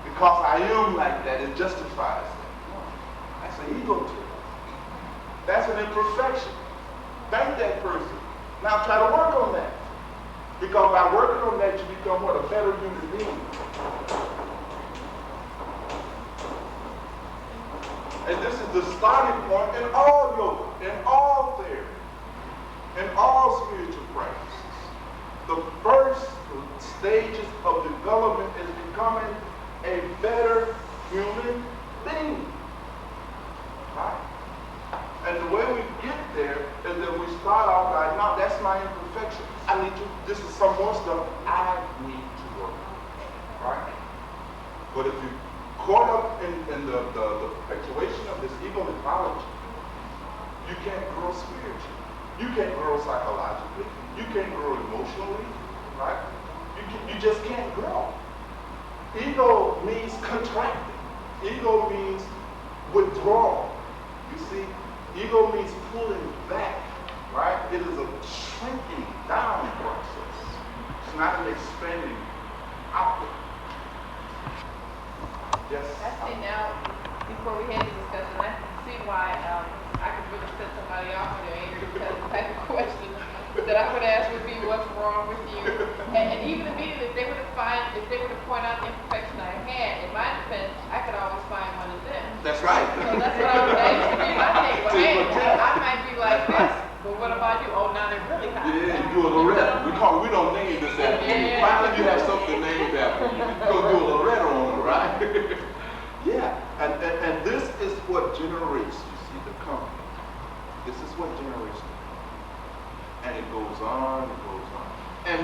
Because I am like that, it justifies that. That's an ego trip. That's an imperfection. Thank that person. Now try to work on that. Because by working on that, you become what? A better human being. And this is the starting point in all yoga, in all therapy, in all spiritual practices. The first stages of development is becoming a better human being. Right? And the way we get there is that we start off like, no, that's my imperfection. This is some more stuff I need to work on. Right? But if you caught up in the perpetuation of this ego mythology, you can't grow spiritually. You can't grow psychologically. You can't grow emotionally. Right? You just can't grow. Ego means contracting. Ego means withdrawal. You see, ego means pulling back, right? It is a shrinking down process. It's not an expanding outward. Yes? I see now, before we had the discussion, I can see why I could really set somebody off with their anger, because the type of question that I would ask would be, what's wrong with you? And even immediately, if they were to point out the imperfection I had, in my defense, I could always find one of them. That's right. So that's what I would ask to be my thing. Well, hey, I might be like this, but what about you? Oh, now they're really hot. Yeah, you do a Loretta. We don't name this after you. Finally, you have something named after you. You go do a Loretta on it, right? Yeah, and this is what generates, you see, the company. This is what generates the company. And it goes on, it goes on. And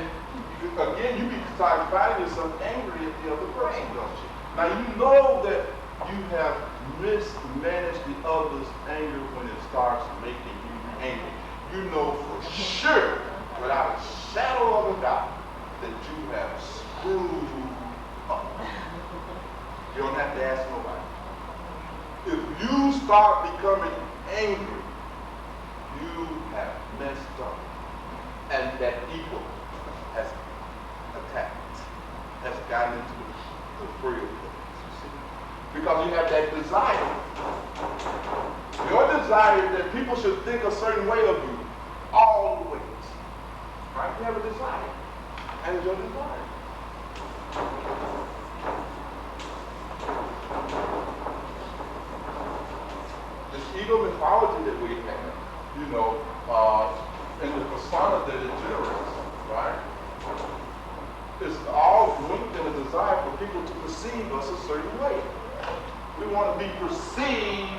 again, you can start finding yourself angry at the other person, don't you? Now you know that you have mismanaged the other's anger when it starts making you angry. You know for sure, without a shadow of a doubt, that you have screwed up. You don't have to ask nobody. If you start becoming angry, you have messed up. And that ego has attacked, has gotten into the frail place, you see? Because you have that desire. Your desire that people should think a certain way of you, all the ways. Right? You have a desire. And it's your desire. This ego mythology that we have, you know, and the persona that it generates, right? It's all linked in a desire for people to perceive us a certain way. We want to be perceived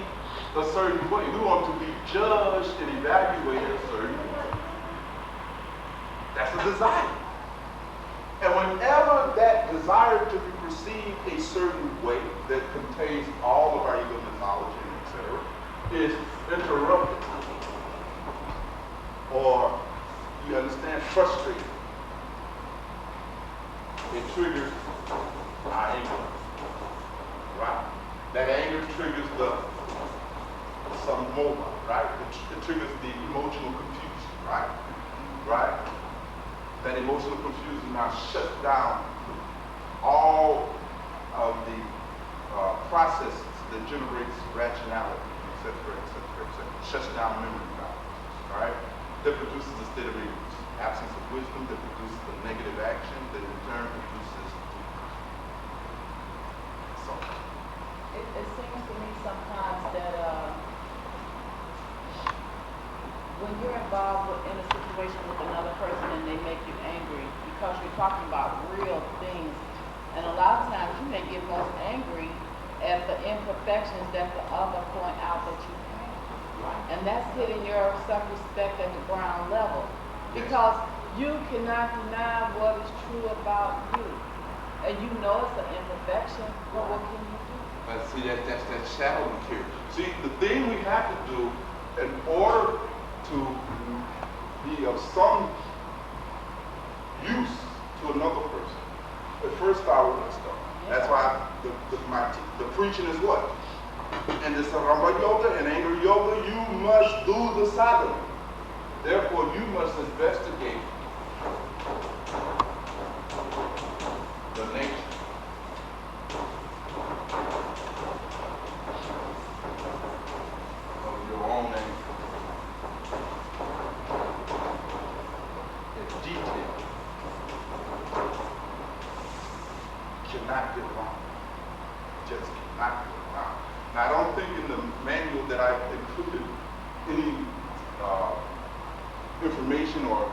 a certain way. We want to be judged and evaluated a certain way. That's a desire. And whenever that desire to be perceived a certain way that contains all of our ego mythology, etc., is interrupted, or you understand, frustrated, it triggers our anger. Right? That anger triggers some more, right? It triggers the emotional confusion, right? Right? That emotional confusion now shuts down all of the processes that generates rationality, etc., etc., etc. Shuts down memory processes, right? That produces a state of ignorance, absence of wisdom, that produces a negative action, that in turn produces something. It seems to me sometimes that when you're involved in a situation with another person and they make you angry, because you're talking about real things, and a lot of times you may get most angry at the imperfections that the other point out that you have. And that's hitting your self-respect at the ground level. Because you cannot deny what is true about you. And you know it's an imperfection, but what can you do? See, that's that shadow material. See, the thing we have to do in order to be of some use to another person, at first start with myself. That's why the preaching is what? In the Saramba Yoga and Anger Yoga, you must do the sadhana. Therefore, you must investigate the nature of your own anger in detail. Cannot get wrong. Just cannot get wrong. Now, I don't think in the manual that I included any information or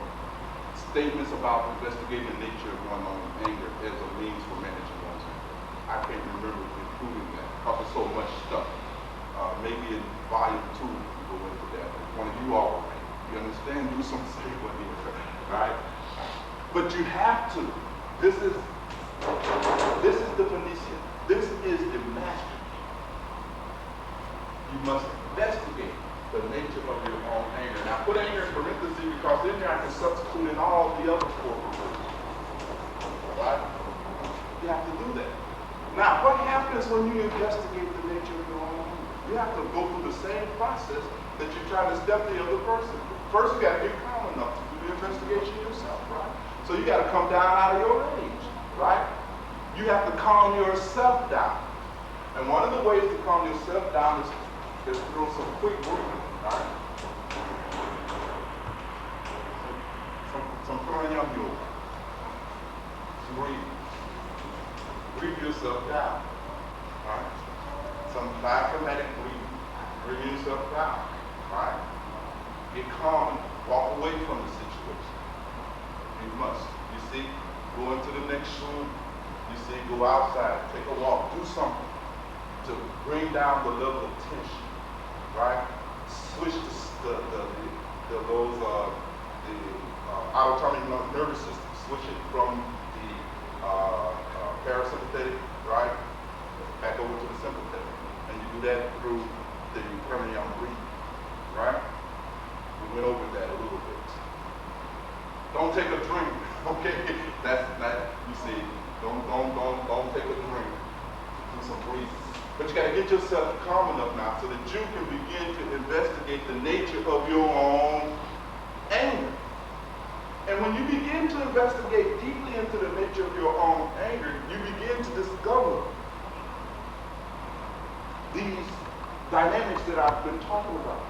statements about investigating the nature of one's own anger as a means for managing one's anger. I can't remember including that because there's so much stuff. Maybe in volume 2 we can go into that. One of you all may. You understand? Do some say what you right? But you have to. This is the Phoenician. This is the master. You must investigate the nature of your own anger. Now put anger in parentheses because then I can substitute in all the other 4 words. Right? You have to do that. Now what happens when you investigate the nature of your own anger? You have to go through the same process that you try to step the other person through. First you got to get calm enough to do the investigation yourself, right? So you got to come down out of your rage, right? You have to calm yourself down. And one of the ways to calm yourself down is through some quick breathing, right? Some pranayama yoga. Breathe. Breathe yourself down, right? Some diaphragmatic breathing. Bring yourself down, right? Get calm. Walk away from the situation. You must. You see, go into the next room. You see, go outside, take a walk, do something to bring down the level of tension, right? Switch the autonomic nervous system. Switch it from the parasympathetic, right, back over to the sympathetic, and you do that through the pranayama breathing, right? We went over that a little bit. Don't take a drink, okay? That's not, you see, don't take a drink. Do some breathing. But you got to get yourself calm enough now so that you can begin to investigate the nature of your own anger. And when you begin to investigate deeply into the nature of your own anger, you begin to discover these dynamics that I've been talking about.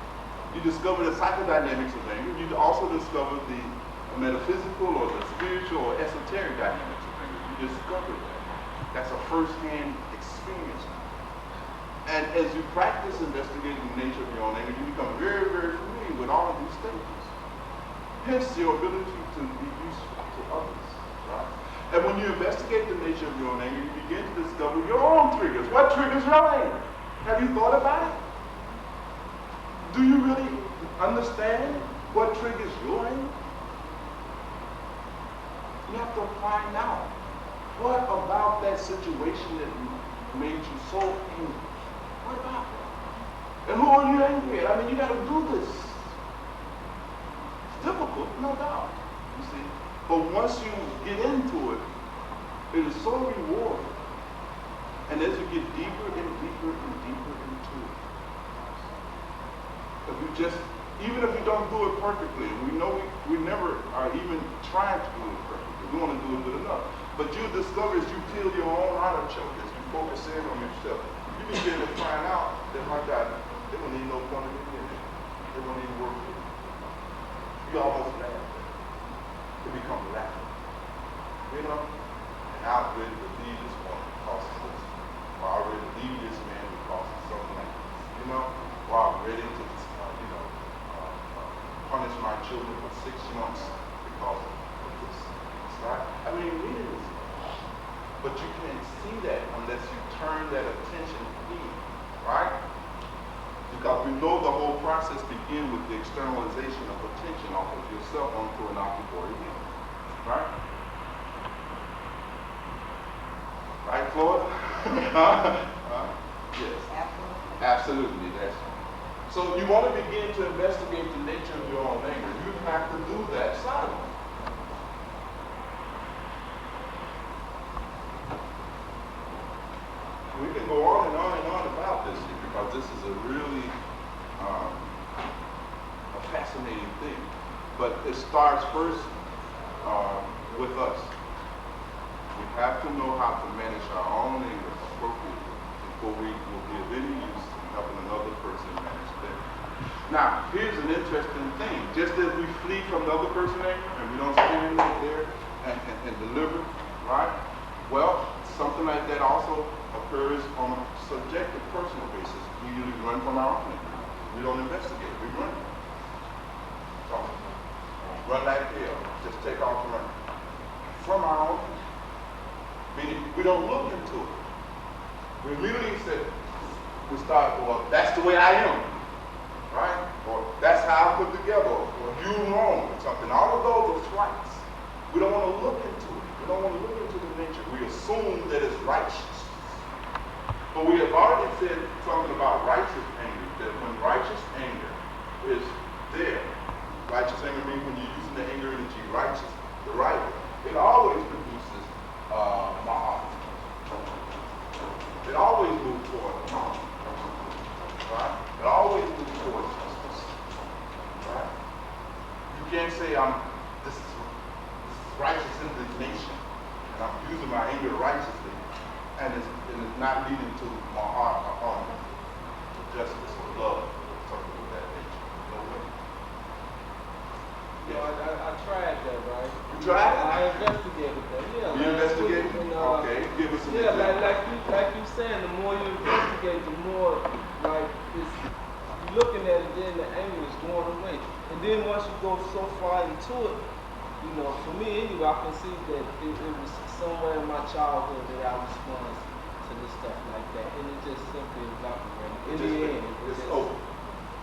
You discover the psychodynamics of anger. You also discover the metaphysical or the spiritual or esoteric dynamics of anger. You discover that. That's a first-hand experience. And as you practice investigating the nature of your own anger, you become very, very familiar with all of these stages. Hence your ability to be useful to others, right? And when you investigate the nature of your own anger, you begin to discover your own triggers. What triggers your anger? Have you thought about it? Do you really understand what triggers your anger? You have to find out what about that situation that made you so angry. What about that? And who are you angry at? I mean, you got to do this. It's difficult, no doubt, you see. But once you get into it, it is so rewarding. And as you get deeper and deeper and deeper into it, if you just, even if you don't do it perfectly, and we know we never are even trying to do it perfectly, we want to do it good enough. But you discover as you peel your own artichoke, as you focus in on yourself, you begin to find out that, my God, they don't need no point of it. They don't need work for you. You almost laugh. It becomes laughter. You know? And I'm ready to leave this one because of this. Or I'm ready to leave this man because of something like this. You know? Or I'm ready to, punish my children for 6 months because of this. Right? I mean, it is. But you can't see that unless you turn that attention in. Right? Because we know the whole process begins with the externalization of attention off of yourself onto an object or event. Right? Right, Floyd? Yes. Absolutely. Absolutely, that's so you want to begin to investigate the nature of your own anger. You have to do that silently. We can go on and on and on about this because this is a really a fascinating thing. starts first with us. We have to know how to manage our own anger appropriately before we will be of any use in helping another person manage theirs. Now, here's an interesting thing. Just as we flee from the other person's anger and we don't stand there and deliver, right? Well, something like that also occurs on a subjective, personal basis. We usually run from our own anger. We don't investigate. We run. So, run like hell. Just take off and run. From our own anger. Meaning, we don't look into it. We immediately say, we start, well, that's the way I am. Right? Or that's how I put together. Or you wrong or something. All of those are flights. We don't want to look into it. We don't want to look into the nature. We assume that it's righteous. But we have already said something about righteous anger, that when righteous anger is there, righteous anger means when you're using the anger energy righteous, the right way, it always produces ma'at. It always moves toward ma'at. Right? It always moves toward justice. Right? You can't say this is righteous indignation and I'm using my anger righteously and it's not leading to my heart or justice or love or something of that nature. No way. You know, I tried that, right? You tried it? I investigated that, yeah. You investigated? Okay, give us some examples. like you saying, the more you investigate, the more, like, you're looking at it, then the anger is going away. And then once you go so far into it, you know, for me anyway, I can see that it was somewhere in my childhood that I responded to this stuff like that. And it just simply evaporated. In the end, it's over.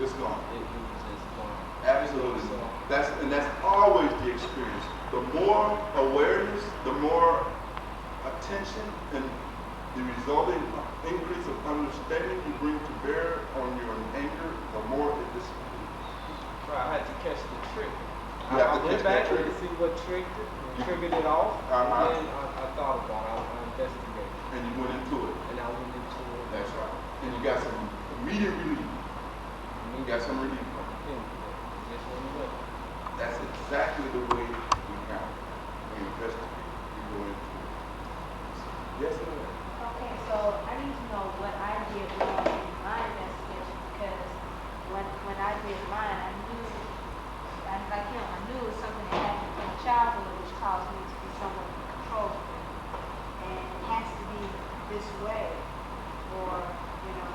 It's gone. It was just gone. Absolutely. That's always the experience. The more awareness, the more attention, and the resulting increase of understanding you bring to bear on your anger, the more it disappears. I had to catch the trick. You have I to went catch back that trick. and see what triggered it off, and then I thought about it. I investigated. And you went into it. And I went into it. That's right. And you got some immediate relief. You got some relief. Just went away. That's exactly the way we count. We investigate. We go into it. Yes, ma'am. Okay, so I need to know what I did wrong in my investigation because when I did mine, I knew, like him, I knew it was something that happened from childhood which caused me to be somewhat in control. And it has to be this way, or, you know,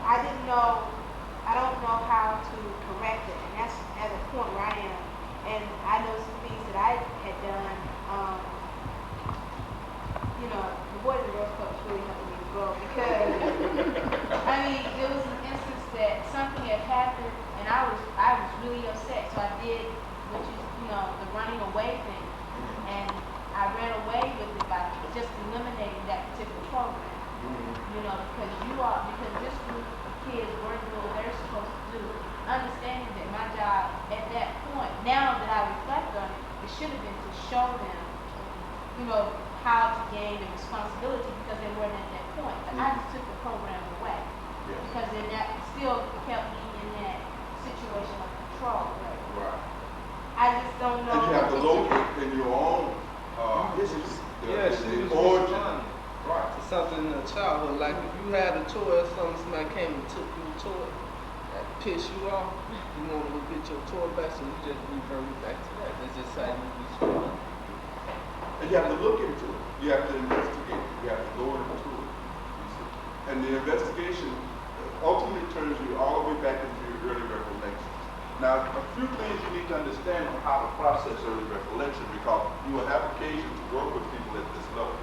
I don't know how to correct it, and that's at the point where I am. And I know some things that I had done, you know, the Boys and Girls Club is really helping me to grow because, I mean, there was an instance that something had happened and I was really upset, so I did, which is, you know, the running away thing. And I ran away with it by just eliminating that particular program. You know, because this group of kids weren't doing what they're supposed to do. Understanding that my job at that point, now that I reflect on it, it should have been to show them, you know, how to gain the responsibility because they weren't at that point. But I just took the program away because then that still kept me in that situation of control. Right. I just don't know. And you have to locate in your own history. The origin. Right. To something in the childhood, like if you had a toy or something, somebody came and took you a toy, that pissed you off, you want to get your toy back, so you just revert back to that. That's just how you respond. And you have to look into it. You have to investigate it. You have to go into it. You see? And the investigation ultimately turns you all the way back into your early recollections. Now, a few things you need to understand on how to process early recollection because you will have occasion to work with people at this level.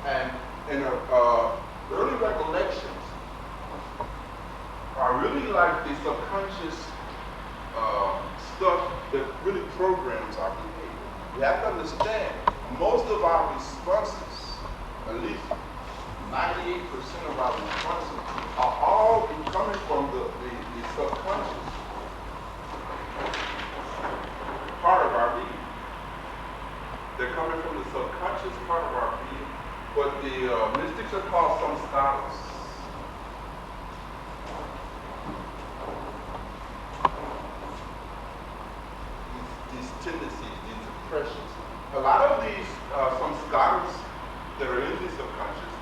And early recollections are really like the subconscious stuff that really programs our behavior. You have to understand, most of our responses, at least 98% of our responses, are all coming from the subconscious part of our being. They're coming from the subconscious part of our being. What the mystics are called samskaras. these tendencies, these impressions. A lot of these, some scholars that are in the subconscious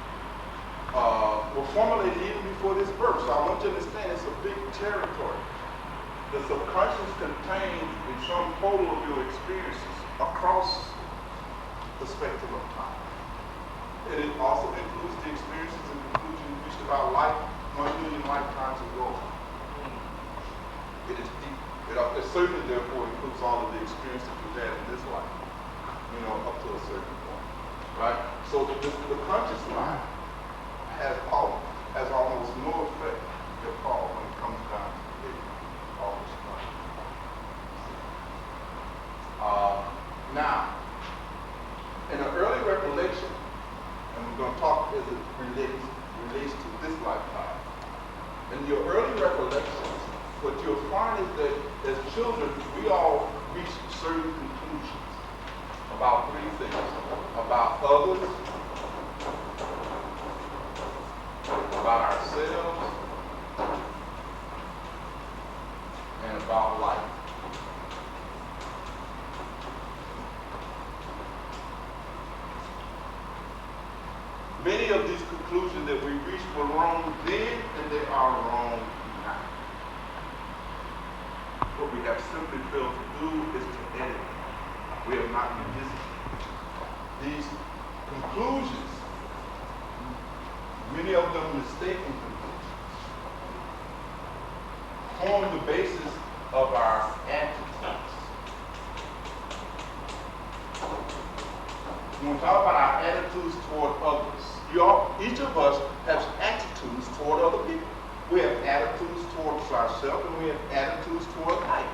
were formulated even before this birth. So I want you to understand it's a big territory. The subconscious contains the sum total of your experiences across the spectrum of time. And it also includes the experiences and conclusions reached about life 1 million lifetimes ago. It is deep. It certainly, therefore, includes all of the experiences you've had in this life, up to a certain point, right? So the conscious mind has almost no effect at all when it comes down to it. Almost none. Now, in an early recollection, and we're going to talk as it relates to this lifetime. In your early recollections, what you'll find is that as children, we all reach certain conclusions about 3 things: about others, about ourselves, and about life. Many of these conclusions that we reached were wrong then, and they are wrong now. What we have simply failed to do is to edit them. We have not revisited these conclusions, many of them mistaken conclusions, form the basis of our attitudes. When we talk about our attitudes toward others, each of us has attitudes toward other people. We have attitudes towards ourselves, and we have attitudes toward life.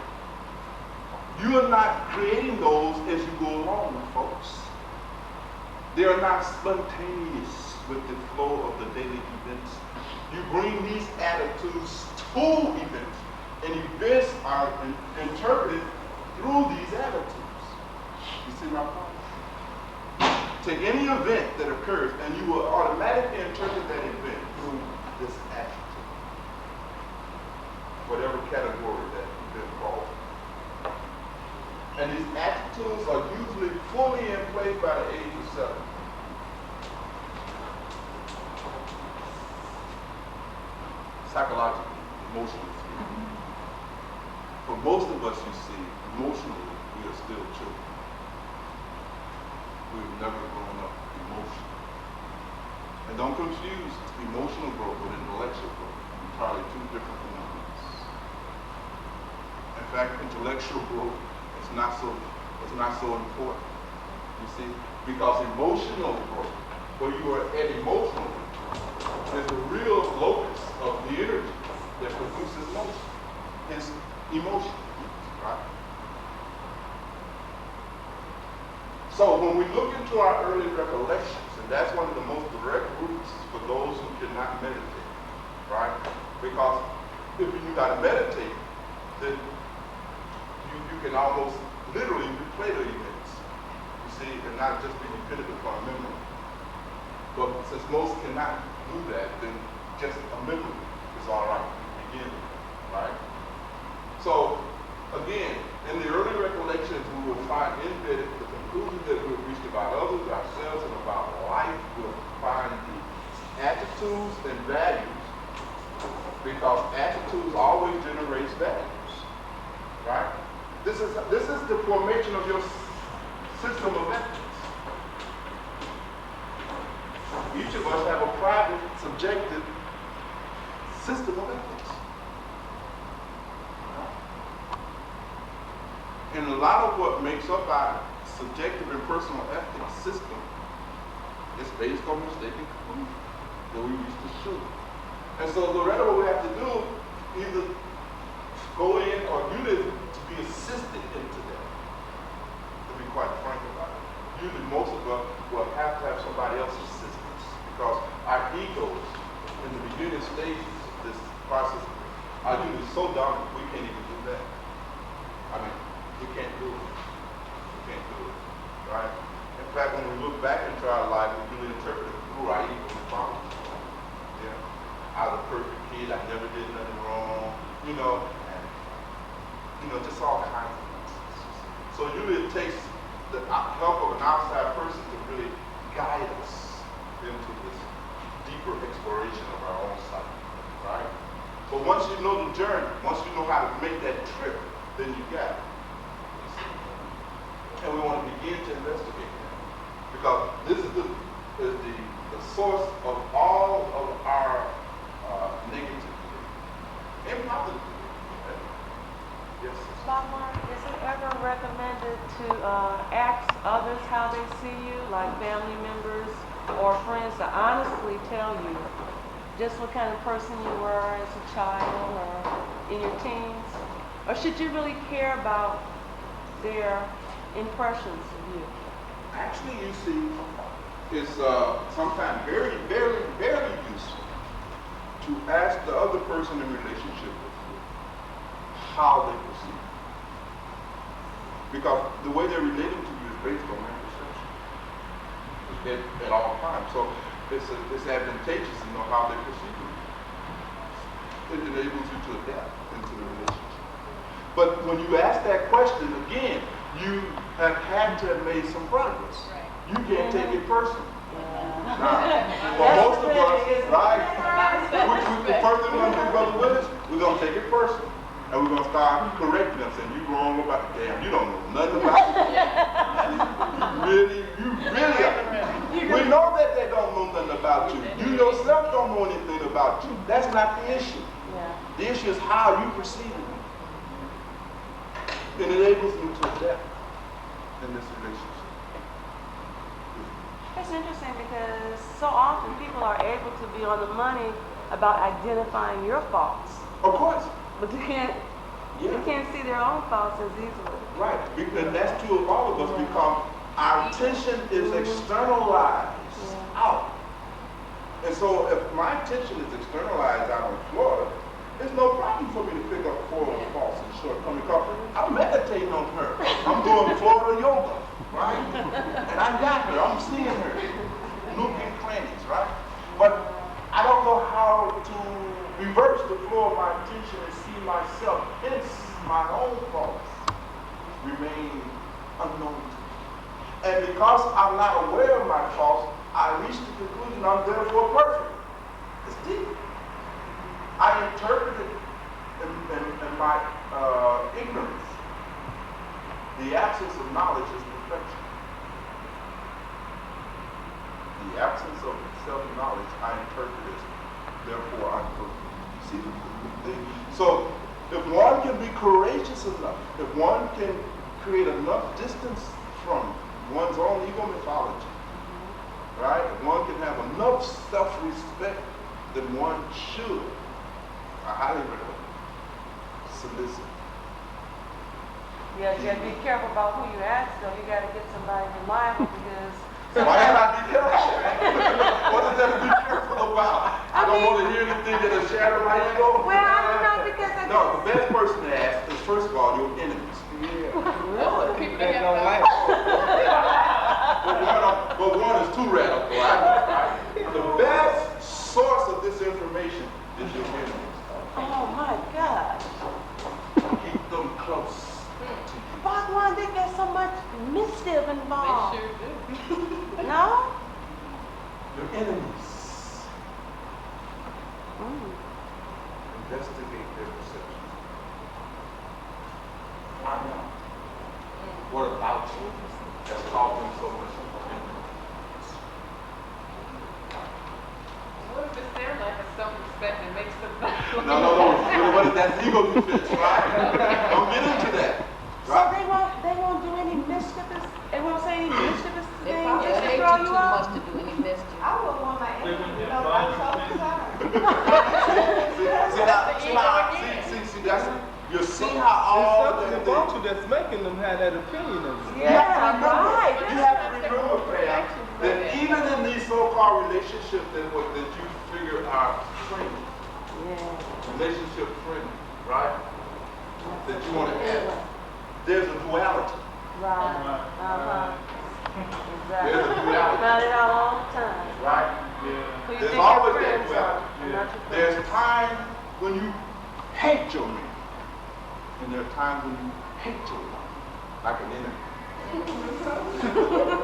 You are not creating those as you go along, folks. They are not spontaneous with the flow of the daily events. You bring these attitudes to events, and events are interpreted through these attitudes. You see my point? Take any event that occurs, and you will automatically interpret that event through this attitude, whatever category that event falls. And these attitudes are usually fully in place by the age of 7. Psychologically, emotionally. For most of us, you see, emotionally, we are still children. We've never grown up emotionally. And don't confuse emotional growth with intellectual growth. Entirely 2 different phenomena. In fact, intellectual growth is not so important. You see, because emotional growth, where you are at emotionally, is the real locus of the energy that produces motion. Is emotion, right? So when we look into our early recollections, and that's one of the most direct routes for those who cannot meditate, right? Because if you got to meditate, then you can almost literally replay the events, you see, and not just be dependent upon memory. But since most cannot do that, then just a memory is all right to begin with, right? So again, in the early recollections, we will find embedded the conclusions that we've reached about others, ourselves, and about life. We'll find the attitudes and values, because attitudes always generates values, right? This is the formation of your system of ethics. Each of us have a private, subjective system of ethics. And a lot of what makes up our subjective and personal ethics system is based on mistaken conclusions that we used to shoot. And so, Loretta, what we have to do, either go in or you need to be assisted into that, to be quite frank about it. Usually most of us will have to have somebody else's assistance, because our egos in the beginning stages of this process are usually so dominant we can't even do that. I mean, we can't do it. We can't do it, right? In fact, when we look back into our life, we really interpret it through our ego and trauma. Yeah, I was a perfect kid. I never did nothing wrong. And just all kinds of things. takes the help of an outside person to really guide us into this deeper exploration of our own psyche, right? But once you know the journey, once you know how to make that trip, then you got it. And we want to begin to investigate that. Because this is the source of all of our negativity and positivity. Yes. Bhagwan, is it ever recommended to ask others how they see you, like family members or friends, to honestly tell you just what kind of person you were as a child or in your teens? Or should you really care about their impressions of you? Actually, you see, it's sometimes very, very, very useful to ask the other person in relationship with you how they perceive you. Because the way they're relating to you is based on their perception at all times. So it's advantageous to know how they perceive you. It enables you to adapt into the relationship. But when you ask that question, again, you have had to have made some progress. Right. You can't take it personally. Now, for most of us, right, the first thing we're going to do, Brother Willis, we're going to take it personal. And we're going to start correcting them, saying, you wrong about it. Damn, you don't know nothing about it. You really are. We know that they don't know nothing about you. You yourself don't know anything about you. That's not the issue. The issue is how you perceive it. It enables you to adapt in this relationship. It's interesting because so often people are able to be on the money about identifying your faults, Of course. but you can't see their own faults as easily. Right. And that's true of all of us because our attention is externalized out. And so if my attention is externalized out in Florida, there's no problem for me to pick up 4 faults and shortcomings because I'm meditating on her. I'm doing Florida yoga, right? And I got her. I'm seeing her. Nook and crannies, right? But I don't know how to reverse the flow of my attention and see myself. Hence, my own faults remain unknown to me. And because I'm not aware of my faults, I reach the conclusion I'm therefore perfect. It's deep. I interpreted in my ignorance. The absence of knowledge is perfection. The absence of self-knowledge I interpret as therefore I'm perfect. See? So if one can be courageous enough, if one can create enough distance from one's own ego mythology, right? If one can have enough self-respect, then one should, I highly recommend, solicit. Yeah, you gotta be careful about who you ask, though. You gotta get somebody reliable because. Why should I be careful? What is there to be careful about? I don't want to hear anything that'll shatter my ego. Well, I don't know because I No, the best person to ask is, first of all, your enemies. Really? People that don't like But one is too radical, right? The best source of this information is your enemies. Oh my God. Keep them close to you. Bhagwan, they get so much mischief They involved. sure do. No? Your enemies. Mm. Investigate their perception. Find out what about you has caused them so much pain. What if it's their lack of self-respect that makes them No. What is that ego defense, right? Don't get into that. So they won't do any mischievous, they won't say any mischievous They things probably just to hate throw you you too much off? to do any mischief. I wouldn't want my enemy to know I'm so concerned. You see how all There's something that about you that's making them have that opinion of you. Yeah, right. You have to remember, Pam, that even in these so-called relationships that you figure are friendly, relationship friendly, right? That you want to have, there's a duality. Right. Exactly. There's a duality, Found it out all the time. right? Who you There's think always your that friends are, duality. and not your friends. There's times when you hate your man, and there are times when you hate your wife, like an enemy.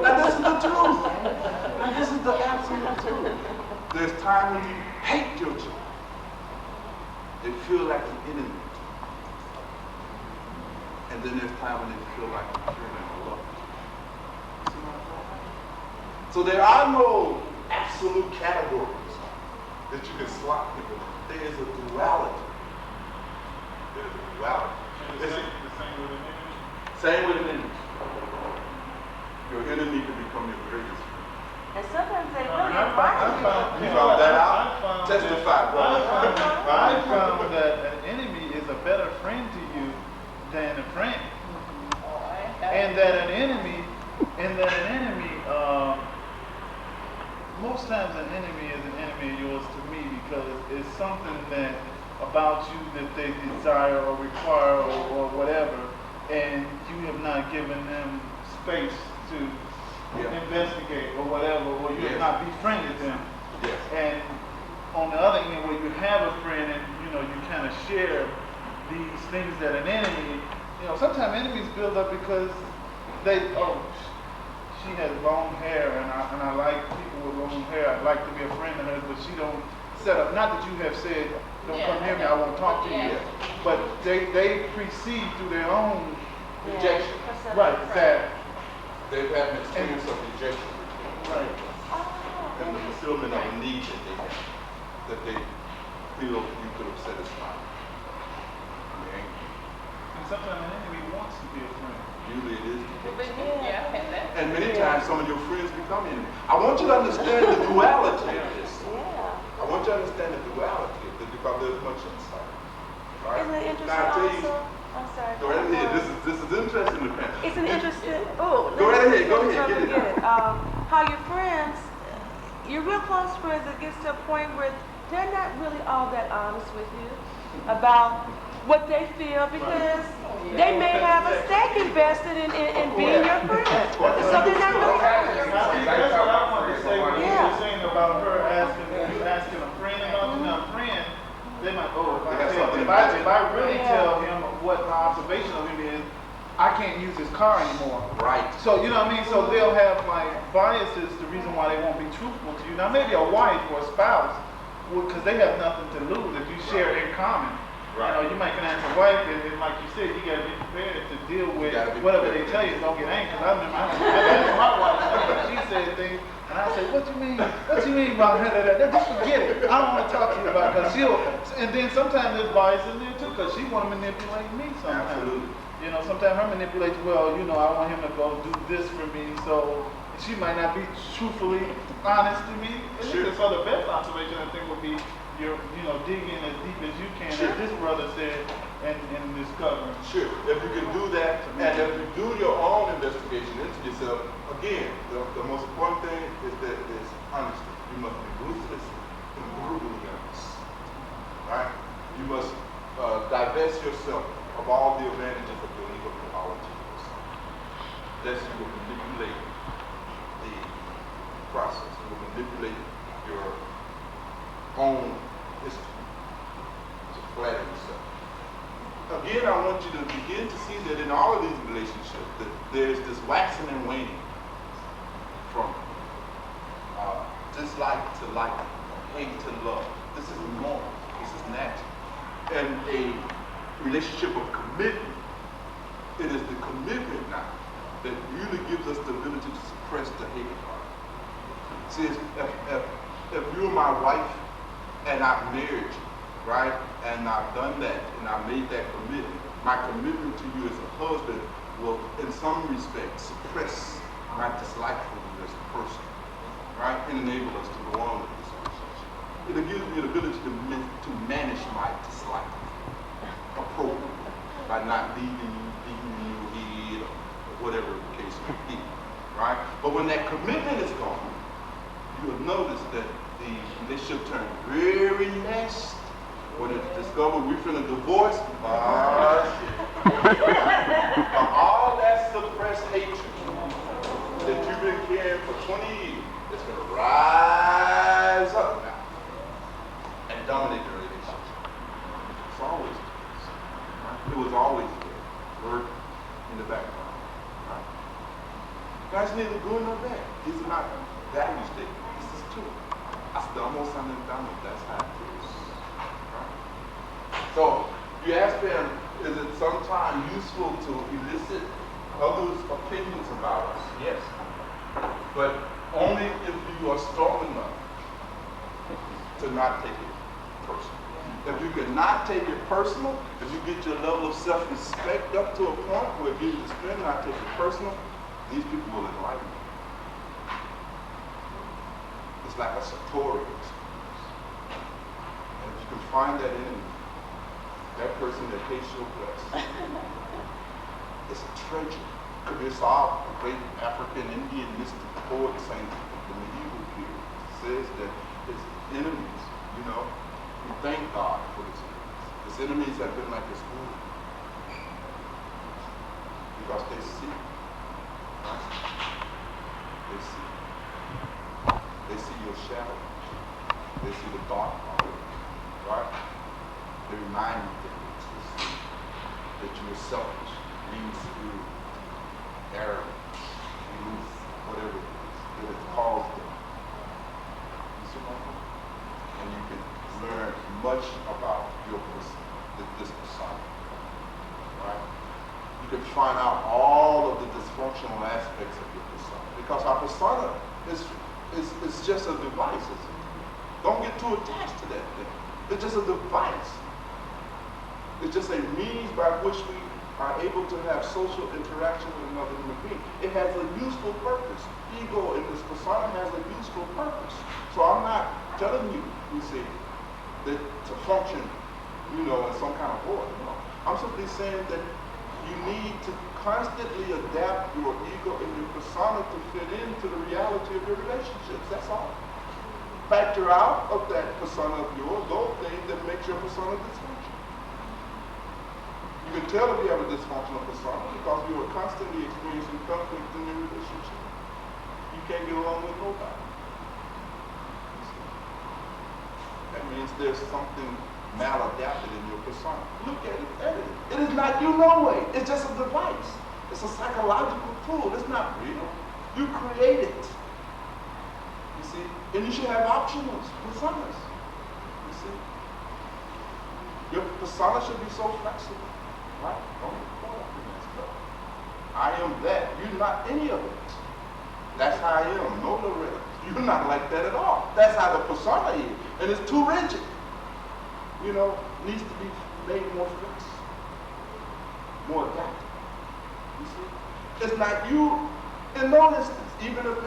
Now this is the truth. Now this is the absolute truth. There's time when you hate your children. They feel like an enemy. And then there's time when they feel like a friend and a lover. You see what I'm saying? So there are no absolute categories that you can slot people in. There is a duality. There's a duality. The same with an enemy? Same with an enemy. Your enemy can become your greatest friend. And sometimes they I really like you. You found that out? Testify, brother. I found that an enemy is a better friend to you than a friend. And that an enemy, most times an enemy is an enemy of yours to me because it's something that about you that they desire or require or whatever, and you have not given them space to investigate or whatever, or you have not befriended them. Yes. And on the other end, where you have a friend and you kind of share these things that an enemy, sometimes enemies build up because she has long hair and I like people with long hair. I'd like to be a friend of hers, but she don't set up. Not that you have said, don't come near me, I won't talk to you. But they perceive through their own rejection. Right, that They've had an experience of rejection. right. And the fulfillment of a need that they feel you could have satisfied. And sometimes an enemy wants to be a friend. Usually it is. Yeah. And many times some of your friends become enemies. I want you to understand the duality of this. I want you to understand the duality of this because there's much insight. Right? Isn't it interesting Now, I tell you, also? I'm sorry. go right ahead. This is interesting to me. It's an interesting. Oh, Go right ahead. Go let me ahead. Get it out. How your friends, your real close friends, it gets to a point where they're not really all that honest with you about what they feel because they may have a stake invested in being your friend. So they're not really honest. That's what I wanted to say when you were saying about her asking a friend about you. Now, a friend, they might, if I really tell him what my observation of him is, I can't use his car anymore. Right. So, you know what I mean? So they'll have like biases, the reason why they won't be truthful to you. Now, maybe a wife or a spouse, because they have nothing to lose if you share in common. Right. You might can ask a wife, and like you said, you got to be prepared to deal with whatever they tell you. Don't get angry. Because I remember I asked my wife, she said things, and I say, what you mean? What you mean about her? Just forget it. I don't want to talk to you about it. Because and then sometimes there's bias in there too, because she want to manipulate me sometimes. Absolutely. Sometimes her manipulation, well, I want him to go do this for me, so she might not be truthfully honest to me. Sure. So the best observation, I think, would be dig in as deep as you can, as this brother said, and discover. Sure. If you can do that, and if you do your own investigation into yourself, again, the most important thing is that there's honesty. You must be ruthless and brutally honest. Right? You must divest yourself of all the advantages of your ego politics. Lest you will manipulate the process. You will manipulate your own history to flatter yourself. Again, I want you to begin to see that in all of these relationships, that there's this waxing and waning from dislike to like, hate to love. This is normal. This is natural. And a relationship of commitment, it is the commitment now that really gives us the ability to suppress the hate part. See, if you're my wife and I've married you, right, and I've done that and I made that commitment, my commitment to you as a husband will, in some respects, suppress my dislike for you as a person, right, and enable us to go on with this relationship. It gives me the ability to manage my dislike appropriately by not leaving you, here, or whatever the case may be, right? But when that commitment is gone, you will notice that the relationship turns very nasty. When it's discovered we're finna divorce, all that suppressed hatred that you've been carrying for 20 years is gonna rise up now and dominate the relationship. It's always the case. Right? It was always there, work in the background. Right? That's neither good nor bad. These are not value statements. This is true. Estamos alentando. That's how it is. Right? So you ask them, is it sometimes useful to elicit others' opinions about us? Yes. But only if you are strong enough to not take it personal. If you cannot take it personal, if you get your level of self-respect up to a point where you can not take it personal, these people will enlighten you. It's like a satori experience. And if you can find that enemy, that person that hates your guts, it's a treasure. Could be solved. A great African Indian mystic poet saying the medieval period says that his enemies, you know, we thank God for his enemies. His enemies have been like his food. Because they see. Right? They see. They see your shadow. They see the dark part. Right? They remind you that you're selfish, mean-spirited, arrogant, whatever it is that has caused them. You see my point? And you can learn much about your person, this persona. Right? You can find out all of the dysfunctional aspects of your persona. Because our persona is just a device, isn't it? Don't get too attached to that thing. It's just a device. It's just a means by which we are able to have social interaction with another human being. It has a useful purpose. Ego in this persona has a useful purpose. So I'm not telling you, you see, that to function, you know, in some kind of order. No. I'm simply saying that you need to constantly adapt your ego and your persona to fit into the reality of your relationships. That's all. Factor out of that persona of yours those things that make your persona dysfunctional. You can tell if you have a dysfunctional persona because you are constantly experiencing conflict in your relationship. You can't get along with nobody. That means there's something maladapted in your persona. Look at it, edit it. It is not you no way. It's just a device. It's a psychological tool. It's not real. You create it. You see? And you should have optional personas. You see? Your persona should be so flexible. Right? Don't get caught up in that stuff. I am that. You're not any of it. That's how I am. No Loretta. You're not like that at all. That's how the persona is. And it's too rigid. You know, needs to be made more flexible, more adaptable. You see? It's not you in no instance. Even if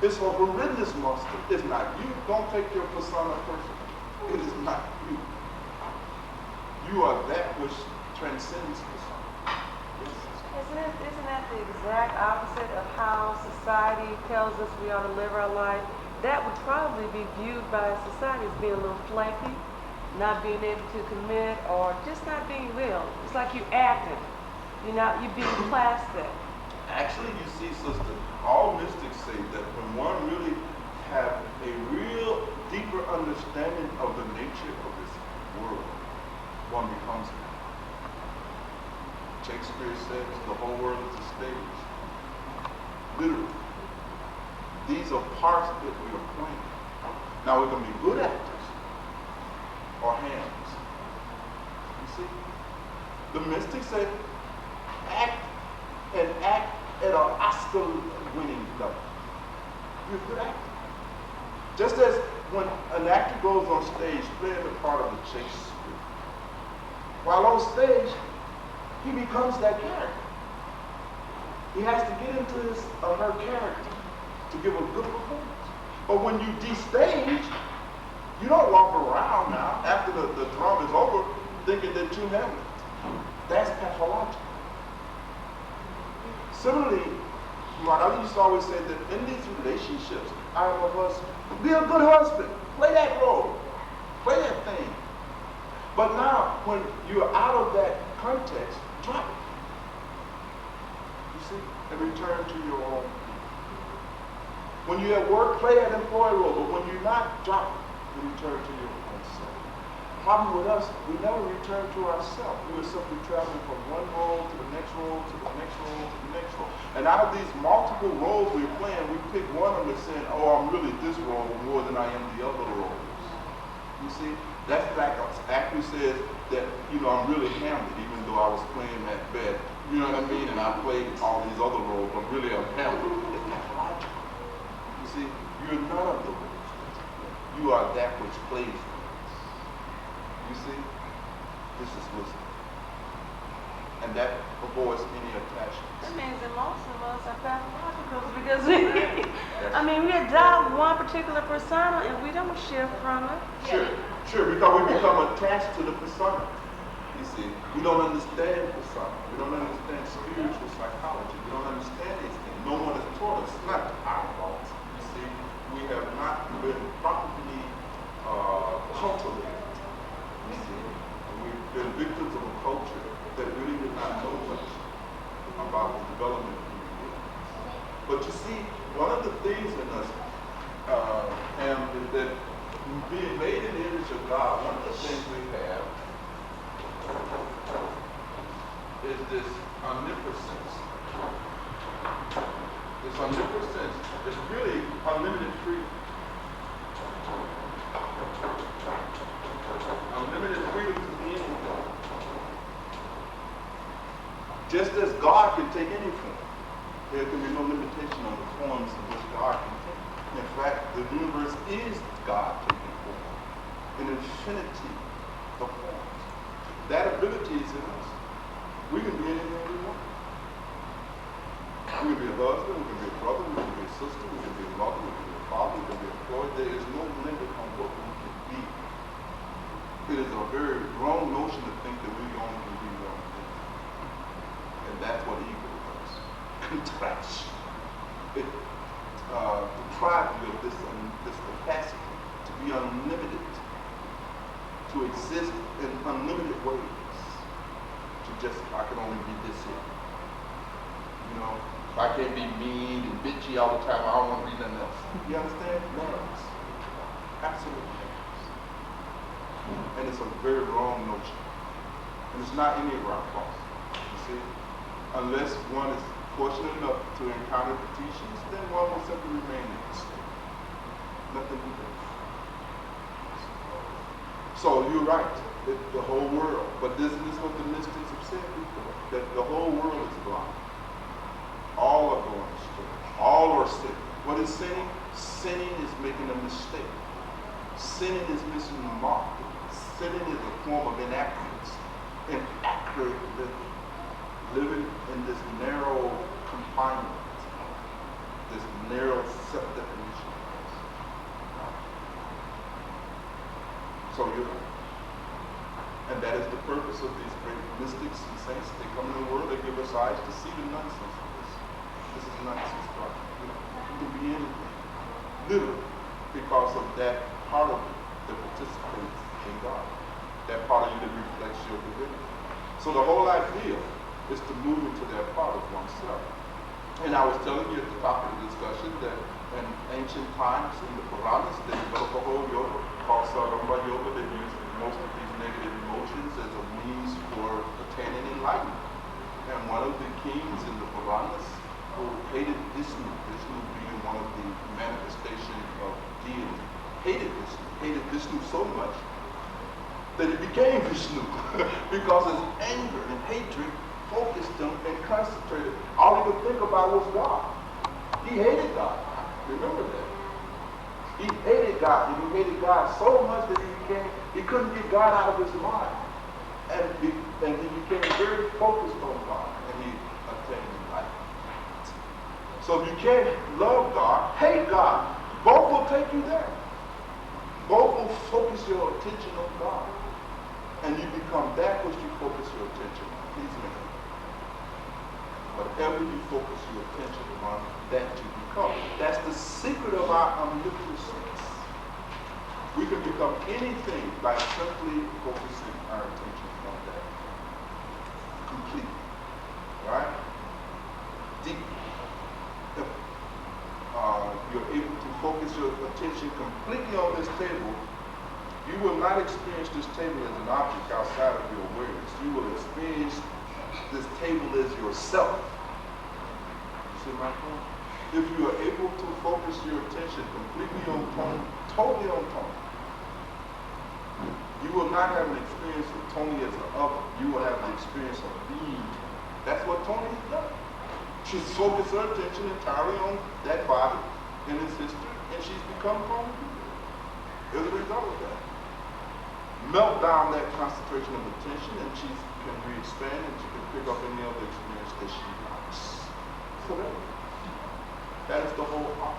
it's a horrendous monster, it's not you. Don't take your persona personally. It is not you. You are that which transcends persona. Isn't that the exact opposite of how society tells us we ought to live our life? That would probably be viewed by society as being a little flaky, not being able to commit, or just not being real. It's like you're acting. You're being plastic. Actually, you see, sister, all mystics say that when one really have a real deeper understanding of the nature of this world, one becomes it. Shakespeare says the whole world is a stage. Literally. These are parts that we are playing. Now we can be good actors or hands. You see? The mystics say act at an Oscar-winning level. You're a good actor. Just as when an actor goes on stage playing the part of the Shakespeare, while on stage, he becomes that character. He has to get into his or her character to give a good performance. But when you destage, you don't walk around now after the drum is over thinking that you have it. That's pathological. Similarly, I used to always say that in these relationships, I am a husband. Be a good husband. Play that role. Play that thing. But now, when you're out of that context, drop it. You see? And return to your own people. When you're at work, play that employee role. But when you're not, drop it and return to your own self. The problem with us, we never return to ourselves. We were simply traveling from one role to the next role, to the next role, to the next role. And And out of these multiple roles we're playing, we pick one of them and saying, oh, I'm really this role more than I am the other roles. You see, that's like actually says that, I'm really Hamlet, even though I was playing that bad. You know what I mean? And I played all these other roles, but really I'm Hamlet. It's not logical. You see, you're none of the roles. You are that which plays roles. You see, this is wisdom. And that avoids any attachment. That means that most of us are pathological because we adopt one particular persona and we don't shift from it. Sure, because we become attached to the persona. You see, we don't understand persona. We don't understand spiritual psychology. We don't understand these things. No one has taught us. It's not our fault. You see, we have not been properly cultivated. You see, we've been victims of a culture that really did not know much about the development of human beings. But you see, one of the things in us, is that being made in the image of God, one of the things we have is this omnipotence. This omnipotence is really unlimited freedom. Unlimited freedom to be anything. Just as God can take any form, there can be no limitation on the forms in which God can take. In fact, the universe is God taking form, an infinity of forms. That ability is in us. We can be anything we want. We can be a husband, we can be a brother, we can be a sister, we can be a mother, we can be a father, we can be a employee. There is no limit on what we can be. It is a very wrong notion to think that we only can be one thing. And that's what ego does. Contraction. It deprives you of this capacity to be unlimited, to exist in unlimited ways. To just, I can only be this here. If I can't be mean and bitchy all the time, I don't want to be nothing else. You understand? Nerves. Absolutely nerves. And it's a very wrong notion. And it's not any of our fault. You see? Unless one is fortunate enough to encounter the teachings, then one will simply remain in the state. Nothing to do. So you're right. The whole world. But this is what the mystics have said before. That the whole world is blind. All are going astray. All are sinning. What is sinning? Sinning is making a mistake. Sinning is missing the mark. Sinning is a form of inaccuracy. Inaccurate living. Living in this narrow confinement. This narrow self-definition. So you're right. And that is the purpose of these great mystics and saints. They come in the world, they give us eyes to see the nonsense of this. This is nonsense, right? You can be anything. Literally. Because of that part of you that participates in God. That part of you that reflects your divinity. So the whole idea is to move into that part of oneself. And I was telling you at the top of the discussion that in ancient times, in the Puranas, they developed a whole yoga called Saramba Yoga that used most of these negative emotions as a means for attaining enlightenment. And one of the kings in the Puranas who hated Vishnu, Vishnu being one of the manifestations of deity, hated Vishnu so much that he became Vishnu because his anger and hatred focused him and concentrated. All he could think about was God. He hated God. Remember that. He hated God, and he hated God so much that he couldn't get God out of his mind. And he became very focused on God, and he attained enlightenment. So if you can't love God, hate God, both will take you there. Both will focus your attention on God. And you become that which you focus your attention on. Please make it. Whatever you focus your attention on, that you become. That's the secret of our omnipotence. We can become anything by simply focusing our attention on that. Completely. Right? Deep. If you're able to focus your attention completely on this table, you will not experience this table as an object outside of your awareness. You will experience this table as yourself. You see my point? If you are able to focus your attention completely on Tony, totally on Tony, you will not have an experience of Tony as an other. You will have the experience of being Tony. That's what Tony has done. She's focused her attention entirely on that body and his history, and she's become Tony. As a result of that, melt down that concentration of attention, and she can re-expand, and she can pick up any other experience that she likes. So that is the whole art.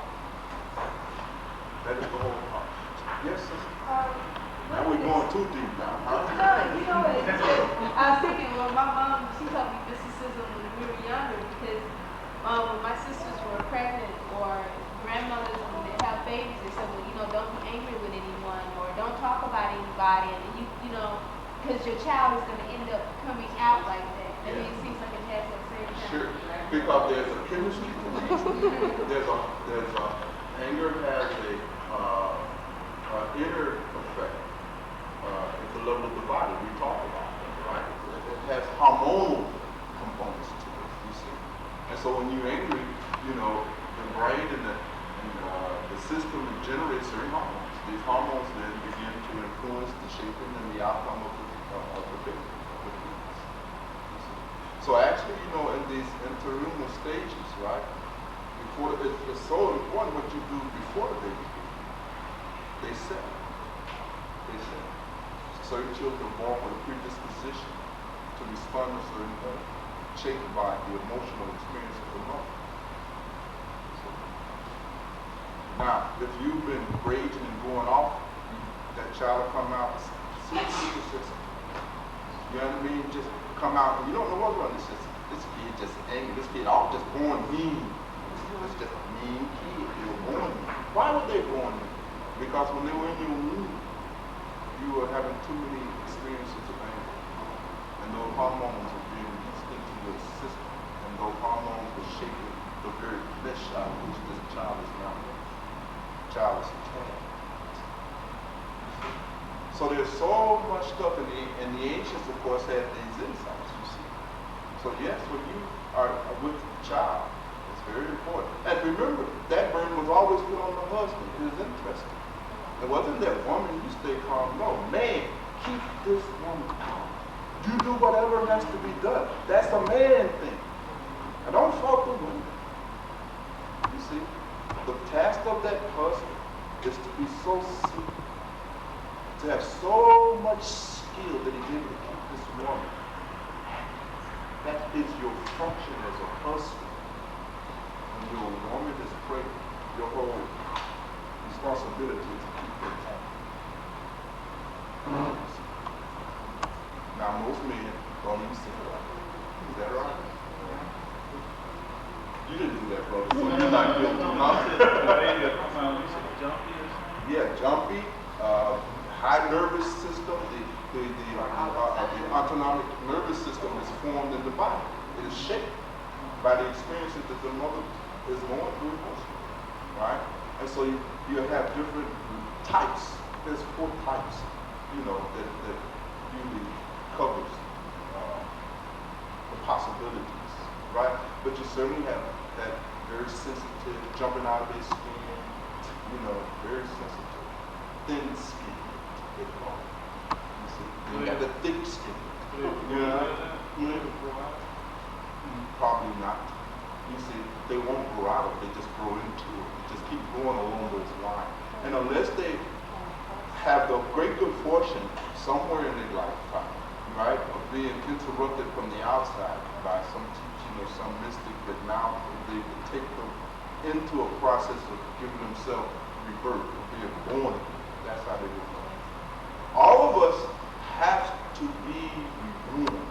That is the whole art. Yes, sister? Now we're going too deep now, huh? No, you know, it's just, I was thinking, well, my mom, she taught me mysticism when we were younger because when my sisters were pregnant or grandmothers, when they have babies, they said, well, you know, don't be angry with anyone or don't talk about anybody. And you know, because your child is going to end up coming out like that. I mean, it seems like it has that same kind Sure, of because there's a chemistry. Anger has a inner effect at the level of the body. We talk about that, right? It has hormonal components to it, you see. And so when you're angry, you know, the brain and the system generates certain hormones. These hormones then begin to influence the shaping and the outcome of the baby. So actually, you know, in these interlunar stages, right, before it's so important what you do before the baby. They set. Certain children are born with a predisposition to respond a certain way, shaped by the emotional experience of the mother. Now, if you've been raging and going off, that child will come out, see, you know what I mean? Just come out, and you don't know what's wrong. This kid just angry. This kid all just born mean. It's just a mean kid. They were born mean. Why were they born mean? Because when they were in your womb, you were having too many experiences of anger. And those hormones were being released into your system. And those hormones were shaping the very flesh out of which this child is now. Child is eternal. So there's so much stuff, and the ancients, of course, had these insights, you see. So yes, when you are with the child, it's very important. And remember, that burden was always put on the husband. It is interesting. It wasn't that woman, you stay calm. No, man, keep this woman out. You do whatever has to be done. That's a man thing. And don't fault the women. You see, the task of that husband is to be so sweet, to have so much skill that he's able to keep this woman. That is your function as a husband. When your woman is pregnant, your whole responsibility is to keep her happy. Now, most men don't even see it like that. Is that right? You didn't do that, brother, so you're not guilty. Yeah, jumpy, high nervous system, the autonomic nervous system is formed in the body. It is shaped by the experiences that the mother is going through emotionally, right? And so you have different types. There's 4 types, you know, that usually covers the possibilities, right? But you certainly have that very sensitive, jumping out of their skin, you know, very sensitive, thin skin, they call it. You see, you got the thick skin. Probably not. You see, they won't grow out of it, they just grow into it. They just keep going along those lines. And unless they have the great good fortune somewhere in their lifetime, right, of being interrupted from the outside by some teaching or some mystic that now they can take them into a process of giving themselves rebirth, of being born again. That's how they do it. All of us have to be reborn.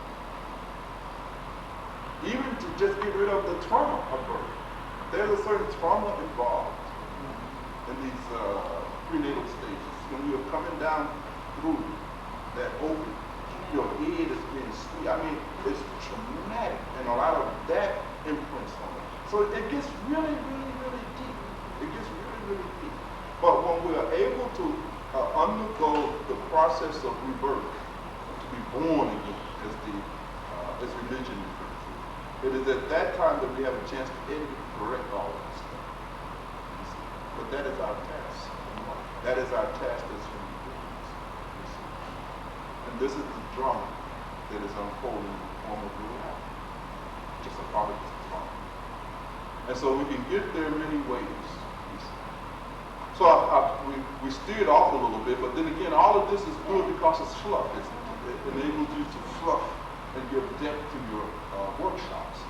Even to just get rid of the trauma of birth. There's a certain trauma involved in these prenatal stages. When you're coming down through that open, your head is being squeezed. I mean, it's traumatic, and a lot of that imprints on it. So it gets really, really, really deep. It gets really, really deep. But when we are able to undergo the process of rebirth, to be born again, as religion refers to, It is at that time that we have a chance to edit and correct all of this stuff. You see? But that is our task. That is our task as human beings. You see? And this is the drama that is unfolding in the form of reality. Just a part of this drama. And so we can get there many ways. You see? So we steered off a little bit, but then again, all of this is good because it's fluff. It enables you to fluff and give depth to your workshops.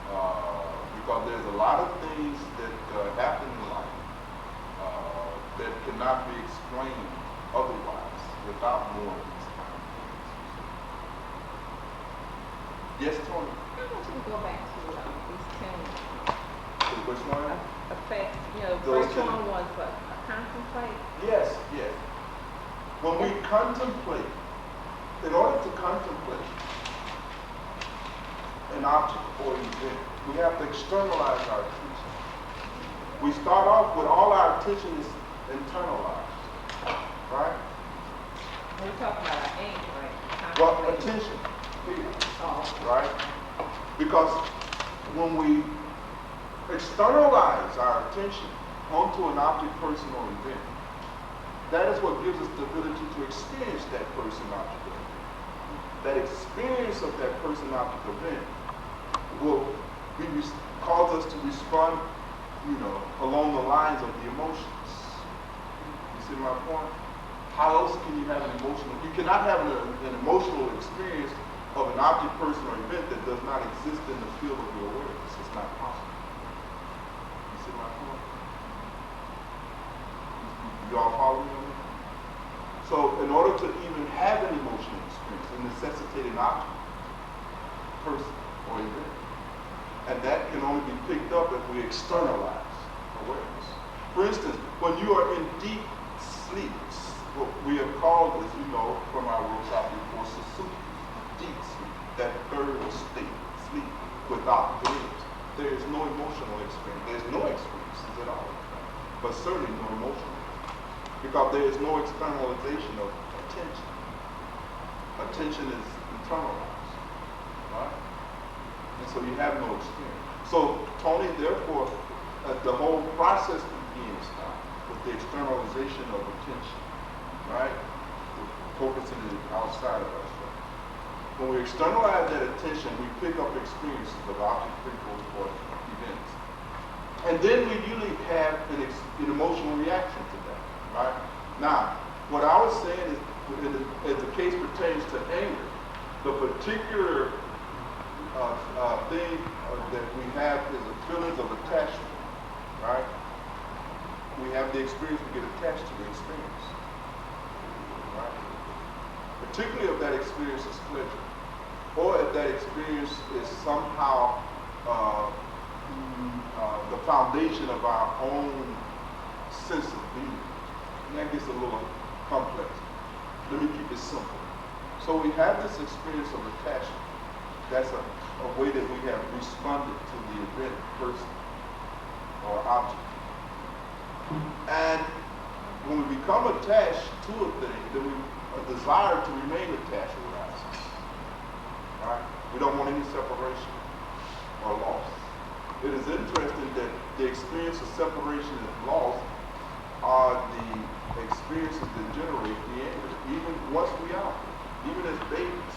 Because there's a lot of things that happen in life that cannot be explained otherwise without more of these kind of things. Yes, Tony? I want you to go back to these 10 Which one? effects. You know, the Those first 10 one was what? Contemplate. Yes, yes. When we contemplate, in order to contemplate an object or event, we have to externalize our attention. We start off with all our attention is internalized, right? We're talking about our aim, right? Well, Contemplate. attention, period, Oh, right? Because when we externalize our attention onto an object, person, or event, that is what gives us the ability to experience that person, object, or event. That experience of that person, object, event will cause us to respond, along the lines of the emotions. You see my point? How else can you have an emotional? You cannot have an emotional experience of an object, person, or event that does not exist in the field of your awareness. It's not possible. You see my point? You all follow me on that? So in order to even have an emotional experience, it necessitates an object, person, or event. And that can only be picked up if we externalize awareness. For instance, when you are in deep sleep, what we have called, as you know from our workshop before, Susuki, deep sleep, that third state, sleep without dreams. There is no emotional experience. There's no experiences at all, but certainly no emotional. Because there is no externalization of attention. Attention is internalized, right? And so you have no experience. So Tony, therefore, the whole process begins now with the externalization of attention, right? Focusing it outside of ourselves. When we externalize that attention, we pick up experiences of object, people, or events. And then we usually have an emotional reaction to that, right? Now, what I was saying is, as the case pertains to anger, the particular thing that we have is the feelings of attachment, right? We have the experience, we get attached to the experience, right? Particularly if that experience is pleasure, or if that experience is somehow the foundation of our own sense of being. And that gets a little complex. Let me keep it simple. So we have this experience of attachment. That's a way that we have responded to the event, person, or object. And when we become attached to a thing, then a desire to remain attached arises. Right? We don't want any separation or loss. It is interesting that the experience of separation and loss are the experiences that generate the anger. Even once we are, even as babies,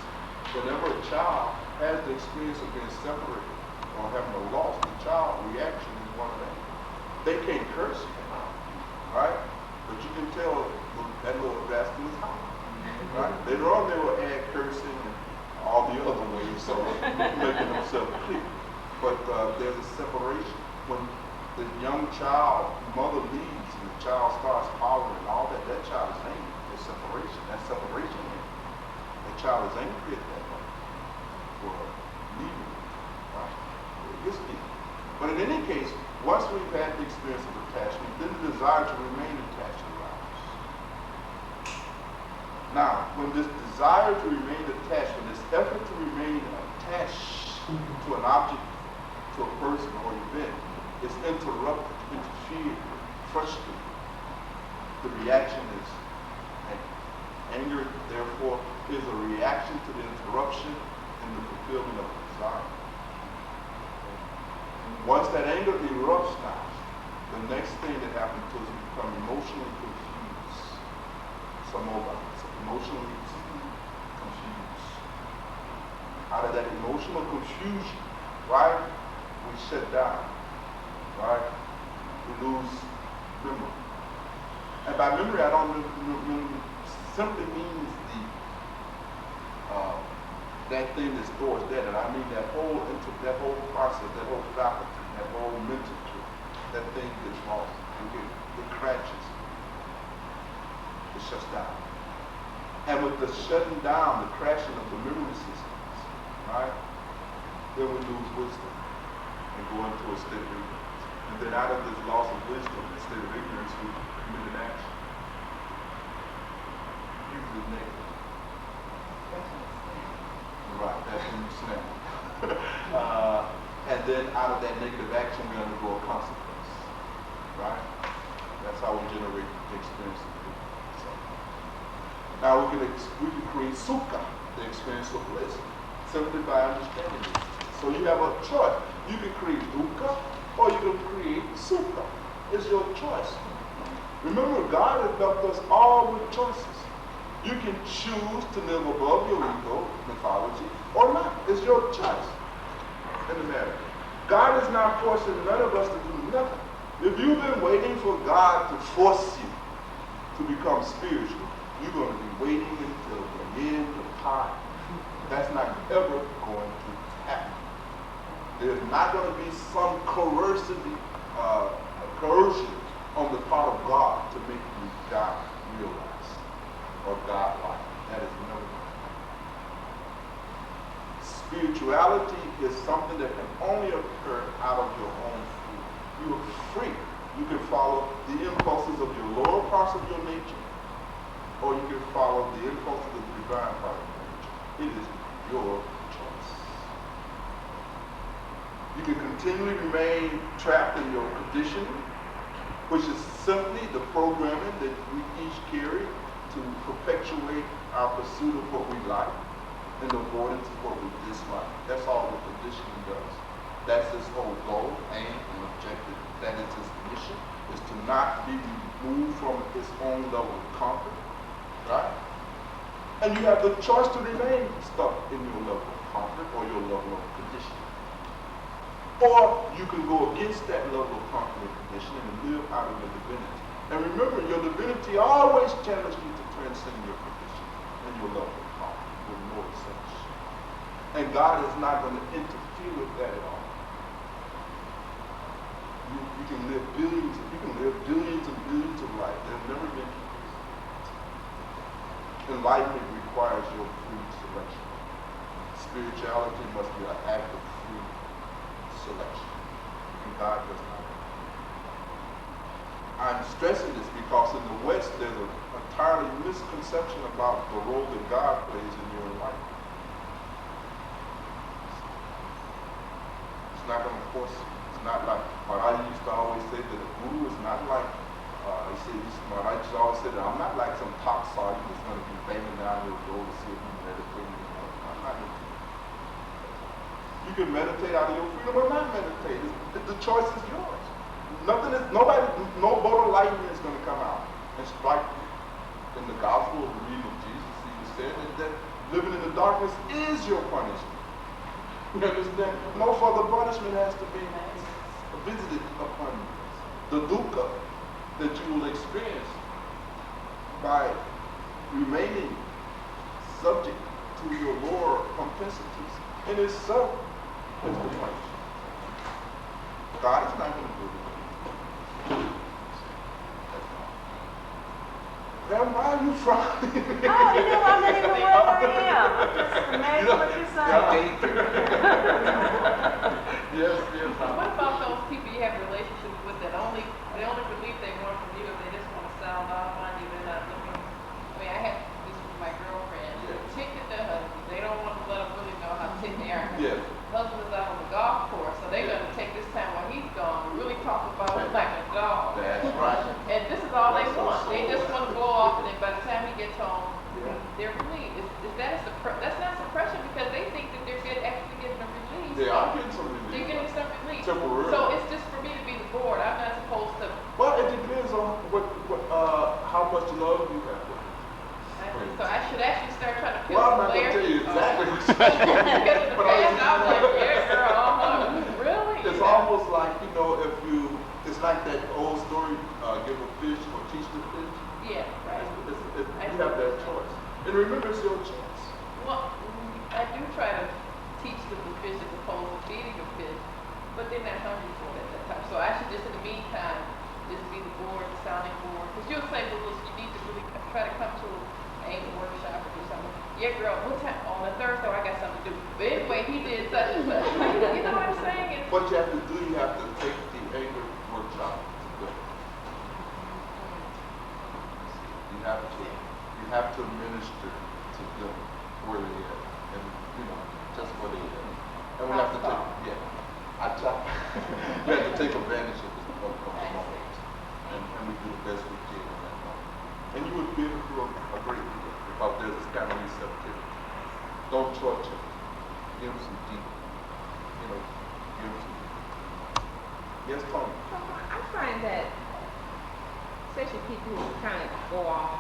whenever a child has the experience of being separated or having a loss, the child reaction is one of them. They can't curse you, right? But you can tell that little rascal is hot, right? Later on they will add cursing and all the other ways, so making themselves clear. But there's a separation. When the young child, mother leaves and the child starts hollering and all that, that child is angry. There's separation. That's separation. The child is angry at that moment for leaving, right? It gets deep. But in any case, once we've had the experience of attachment, then the desire to remain attached arises. Now, when this desire to remain attached, when this effort to remain attached to an object, to a person or event, is interrupted, interfered, frustrated, the reaction is anger. Anger, therefore, is a reaction to the interruption and the fulfillment of the desire. Once that anger erupts now, the next thing that happens to us is become emotionally confused. Some more about this. Emotionally confused. Out of that emotional confusion, right, we shut down, right? We lose memory. And by memory, I don't simply means that thing that stores data. I mean that whole process, that whole faculty, that whole mental truth. That thing gets lost. It crashes. It shuts down. And with the shutting down, the crashing of the memory systems, right, then we lose wisdom and go into a state of ignorance. And then out of this loss of wisdom, the state of ignorance, we commit an action. Usually negative. Right, that's when you snap. And then out of that negative action, we undergo a consequence. Right? That's how we generate the experience of bliss. So, now we can create sukha, the experience of bliss, simply by understanding it. So you have a choice. You can create dukkha or you can create sukha. It's your choice. Remember, God has left us all with choices. You can choose to live above your ego mythology or not. It's your choice in the matter. God is not forcing none of us to do nothing. If you've been waiting for God to force you to become spiritual, you're going to be waiting until the end of time. That's not ever going to happen. There's not going to be some coercion on the part of God to make you God realize or God-like. That is never going to happen. Spirituality is something that can only occur out of your own free. You are free. You can follow the impulses of your lower parts of your nature, or you can follow the impulses of the divine part of your nature. It is your choice. You can continually remain trapped in your conditioning, which is simply the programming that we each carry to perpetuate our pursuit of what we like and avoidance of what we dislike. That's all the conditioning does. That's its whole goal, aim, and objective. That is its mission, is to not be removed from its own level of comfort, right? And you have the choice to remain stuck in your level of comfort or your level of conditioning. Or you can go against that level of comfort and conditioning and live out of your divinity. And remember, your divinity always challenges you to transcend your condition and your level of comfort with no exception. And God is not going to interfere with that at all. You can live billions and billions of lives. There's never been enlightenment requires your free selection. Spirituality must be an act of free selection. And God does not. I'm stressing this because in the West there's an entirely misconception about the role that God plays in your life. It's not going to force you. It's not like, I used to always say that a guru is not like, I used to always say that I'm not like some top sergeant that's going to be banging down your door to see if you meditate. I'm not into that. You can meditate out of your freedom or not meditate. The choice is yours. No bolt of lightning is going to come out and strike you. In the gospel of the reading of Jesus, he was saying that living in the darkness is your punishment. You understand? No further punishment has to be visited upon you. The dukkha that you will experience by remaining subject to your lower propensities in itself is the punishment. God is not going to do it. Graham, why are you frowning? Oh, I'm not even where I am. I'm just amazed what you're saying. Yes. What about those people you have relationships with that they only believe they want from you if they just want to sound off on you? They're not looking. I mean, I have this with my girlfriend. Yeah. Ticket the husband. They don't want to let them really know how ticked they are. Yes. Husband is out on the golf course, so they're going to take this time while he's gone and really talk about him like a dog. That's right. And this is all they That's want. so They just want to go off, and then by the time he gets home, Yeah. they're relieved. Is that that's not suppression because they think that they're actually getting a release. They are getting some relief. They're getting some relief. Temporarily. So Because of the But I was- past, I was like, yeah, girl, really? It's almost like, you know, it's like that old story, give a fish or teach the fish. Yeah, right. You have that choice. And remember, it's your choice. Well, I do try to teach them the fish as opposed to feeding the fish, but they're not hungry for it at that time. So I should just, in the meantime, just be the board, the sounding board. Because you'll say, well, you need to really try to come to a workshop or do something. Yeah, girl, what time? On a Thursday, I got something to do. But anyway, he did such and such. You know what I'm saying? It's, What you have to do, you have to take the anger workshop to them. You have to minister to them where they are, and you know, just where they are. And we have to take, we have to take advantage of the moment, and we do the best we can in that moment. And you would be able to do a great deal because there's this kind of receptivity. Don't torture. Give them some deep, you know, give them some. Yes, Tony. I find that, especially people who kind of go off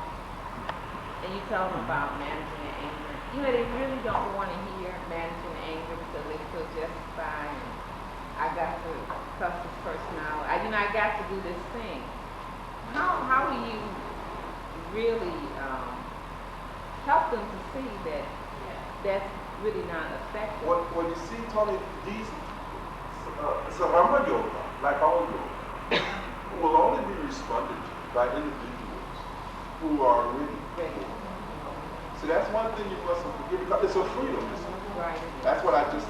and you tell them about managing their anger, you know, they really don't want to hear managing anger because they feel justified. And I got to cuss this person out. I got to do this thing. How do you really help them to see that that's really not effective? Well, you see, Tony, these, so I'm a yoga, like all yoga, will only be responded to by individuals who are really ready. So that's one thing you mustn't forget, because it's a freedom. Right. That's what I just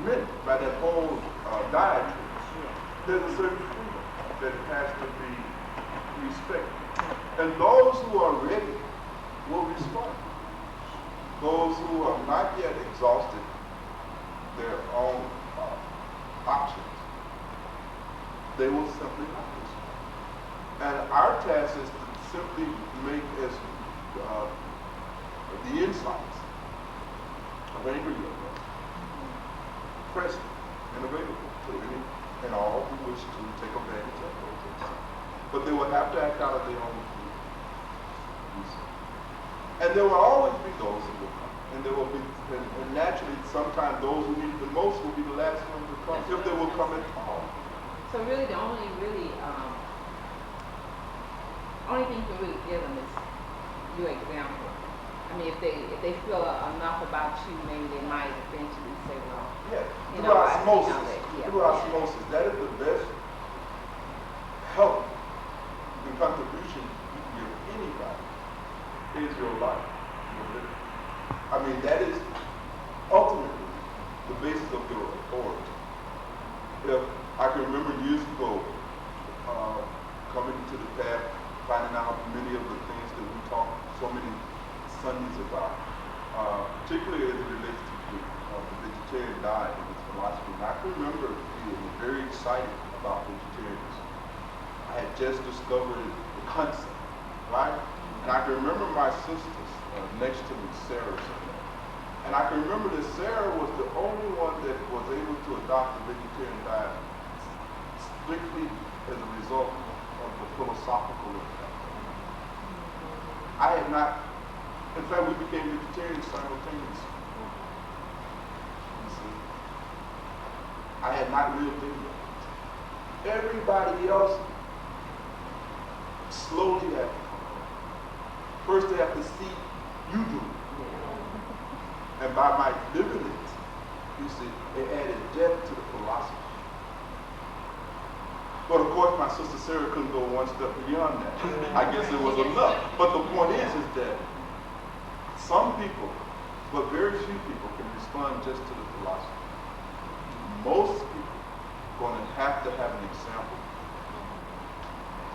meant by that whole diatribe. There's a certain freedom that has to be respected. And those who are ready will respond. Those who have not yet exhausted their own options, they will simply not respond. And our task is to simply make as the insights of angry yoga present and available to any and all who wish to take advantage of those insights. But they will have to act out of their own freedom. And there will always be those who will come. And there will be, and naturally, sometimes those who need it the most will be the last ones to come, if they will come at all. So really, the only thing you can really give them is your example. I mean, if they feel enough about you, maybe they might eventually say, well, Yeah, you through know, I see how osmosis. they- Through osmosis. That is the best help and contribution you can give anybody is your life, your living. I mean, that is ultimately the basis of your authority. If I can remember years ago, coming to the path, finding out many of the things that we talk so many Sundays about, particularly as it relates to the vegetarian diet and its philosophy. And I can remember feeling very excited about vegetarianism. I had just discovered the concept, right? And I can remember my sisters next to me, Sarah. And I can remember that Sarah was the only one that was able to adopt the vegetarian diet strictly as a result of the philosophical impact. I had not, in fact, we became vegetarians simultaneously. You see? I had not lived in it. Everybody else slowly had to come. First they have to see you do it. And by my living it, you see, it added depth to the philosophy. But of course, my sister Sarah couldn't go one step beyond that. I guess it was enough. But the point is that some people, but very few people, can respond just to the philosophy. Most people are going to have an example.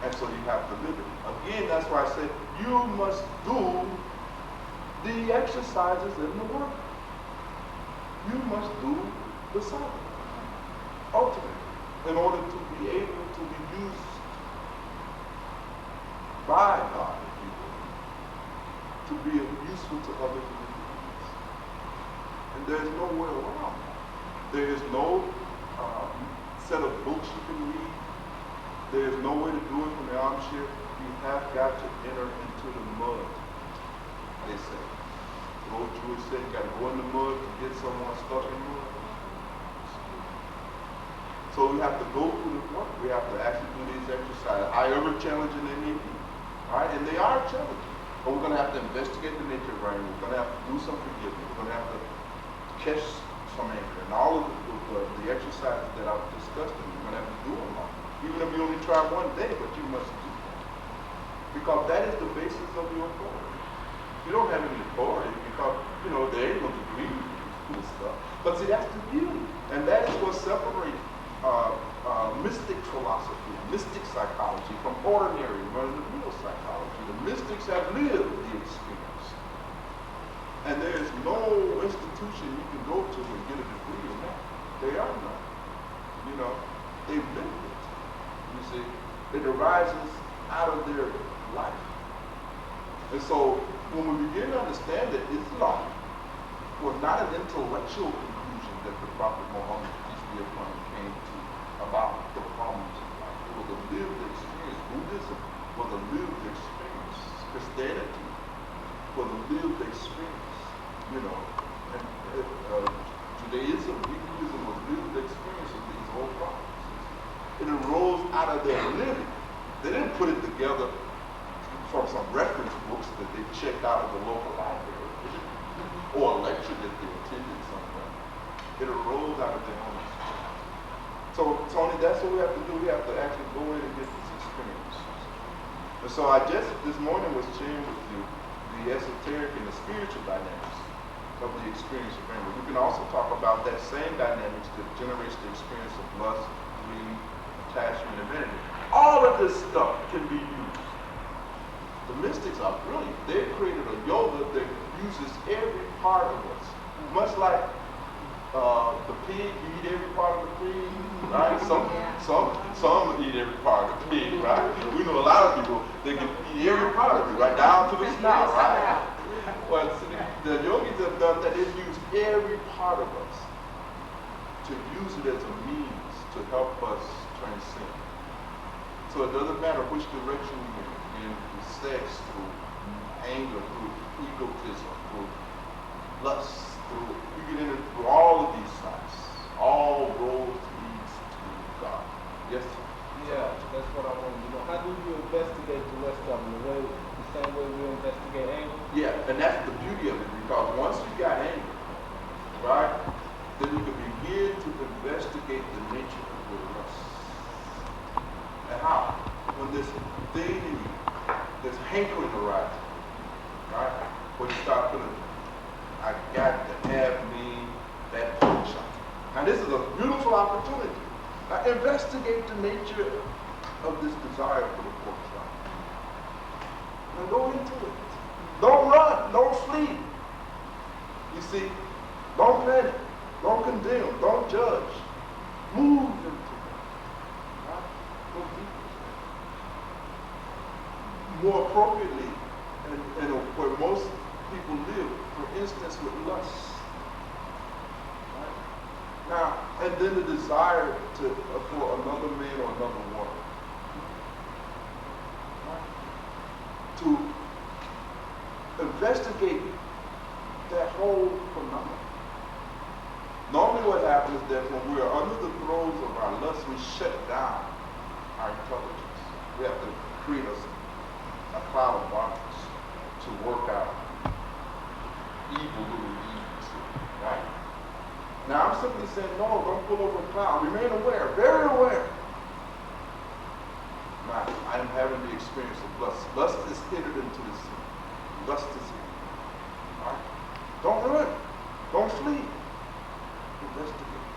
And so you have to live it. Again, that's why I said you must do the exercises in the work. You must do the something. Ultimately, in order to be able to be used by God, if you will, to be useful to other human beings. And there's no way around that. There is no set of books you can read. There is no way to do it from the armchair. You have got to enter into the mud, they say. The old Jewish saying, you got to go in the mud to get someone stuck in the mud. So we have to go through the work. We have to actually do these exercises, however challenging they may be. All right, and they are challenging. But we're going to have to investigate the nature of anger. We're going to have to do some forgiveness. We're going to have to catch some anger. And all of the exercises that I've discussed, we're going to have to do them all. Even if you only try one day, but you must do that. Because that is the basis of your authority. You don't have any authority because, they're able to agree with you and stuff. But see, that's the beauty. And that is what separates mystic philosophy, mystic psychology from ordinary run-of-the-mill psychology. The mystics have lived the experience. And there is no institution you can go to and get a degree in that. They are not. They've lived it. You see, it arises out of their life. And so when we begin to understand that Islam was not an intellectual conclusion that the Prophet Muhammad, peace be upon him, came to about the problems of life. It was a lived experience. Buddhism was a lived experience. Christianity was a lived experience. And Judaism, Hinduism was lived experience of these old prophets. It arose out of their living. They didn't put it together from some reference books that they checked out of the local library or a lecture that they attended somewhere. It arose out of their own experience. So, Tony, that's what we have to do. We have to actually go in and get this experience. And so I just this morning was sharing with you the esoteric and the spiritual dynamics of the experience of anger. We can also talk about that same dynamics that generates the experience of lust, greed, attachment, and vanity. All of this stuff can be used. The mystics are brilliant. They've created a yoga that uses every part of us. Much like the pig, you eat every part of the pig, right? Some eat every part of the pig, right? We know a lot of people, they can eat every part of it, right down to the snout, right? Well, the yogis have done that. They've used every part of us to use it as a means to help us transcend. So it doesn't matter which direction you're in sex, through anger, through egotism, through lust, you get into through all of these sides. All roads lead to God. Yes? Yeah, that's what I want to know. How do you investigate the rest of them? The same way we investigate anger? Yeah, and that's the beauty of it, because once you got anger, right, then you can begin to investigate the nature of your lust. And how? When this thing in you, this hankering arises, right? When you start feeling, I got to have me that pork chop. Now this is a beautiful opportunity. Now investigate the nature of this desire for the pork chop. Now go into it. Don't run, don't flee. You see, don't panic, don't condemn, don't judge. Move into it. Right? Go deeper. More appropriately, and where most people live, for instance, with lust. Right? Now, and then the desire for another man or another woman. Right? To investigate that whole phenomenon. Normally what happens is that when we are under the throes of our lust, we shut down our intelligence. We have to create a cloud of darkness to work out evil little deeds, right? Now I'm simply saying, no, don't pull over a cloud. Remain aware, very aware. Now, I am having the experience of lust. Lust is entered into the sin. Lust is here. Right? Don't run. Don't flee. Investigate.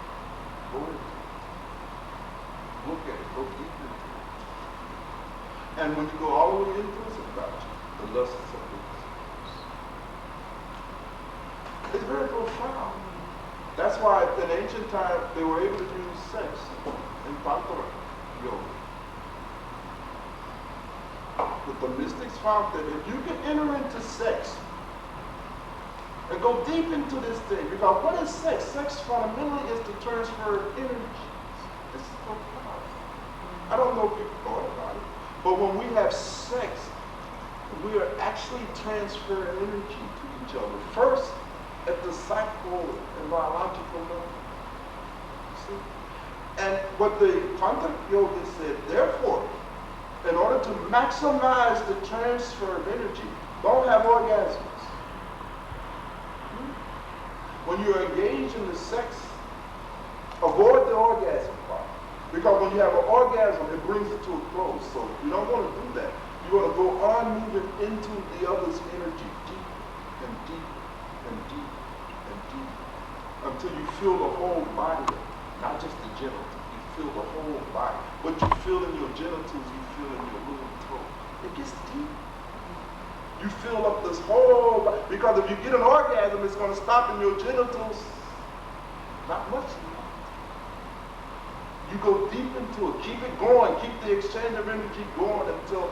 Go into it. Look at it. Go deep into it. And when you go all the way into it, it's about you. The lust is of the It's very profound. That's why in ancient times they were able to use sex in tantra yoga. But the mystics found that if you can enter into sex and go deep into this thing, because what is sex? Sex fundamentally is the transfer of energy. It's so powerful. I don't know if you've thought about it, but when we have sex, we are actually transferring energy to each other. First, at the psycho and biological level. See? And what the contact yoga said, therefore, in order to maximize the transfer of energy, don't have orgasms. When you're engaged in the sex, avoid the orgasm part. Because when you have an orgasm, it brings it to a close. So you don't want to do that. You want to go on moving into the other's energy, deep and deep and deep and deep, until you feel the whole body, not just the genitals. You feel the whole body. What you feel in your genitals, you feel in your little throat. It gets deep. You fill up this whole body. Because if you get an orgasm, it's going to stop in your genitals. Not much. You go deep into it. Keep it going. Keep the exchange of energy going until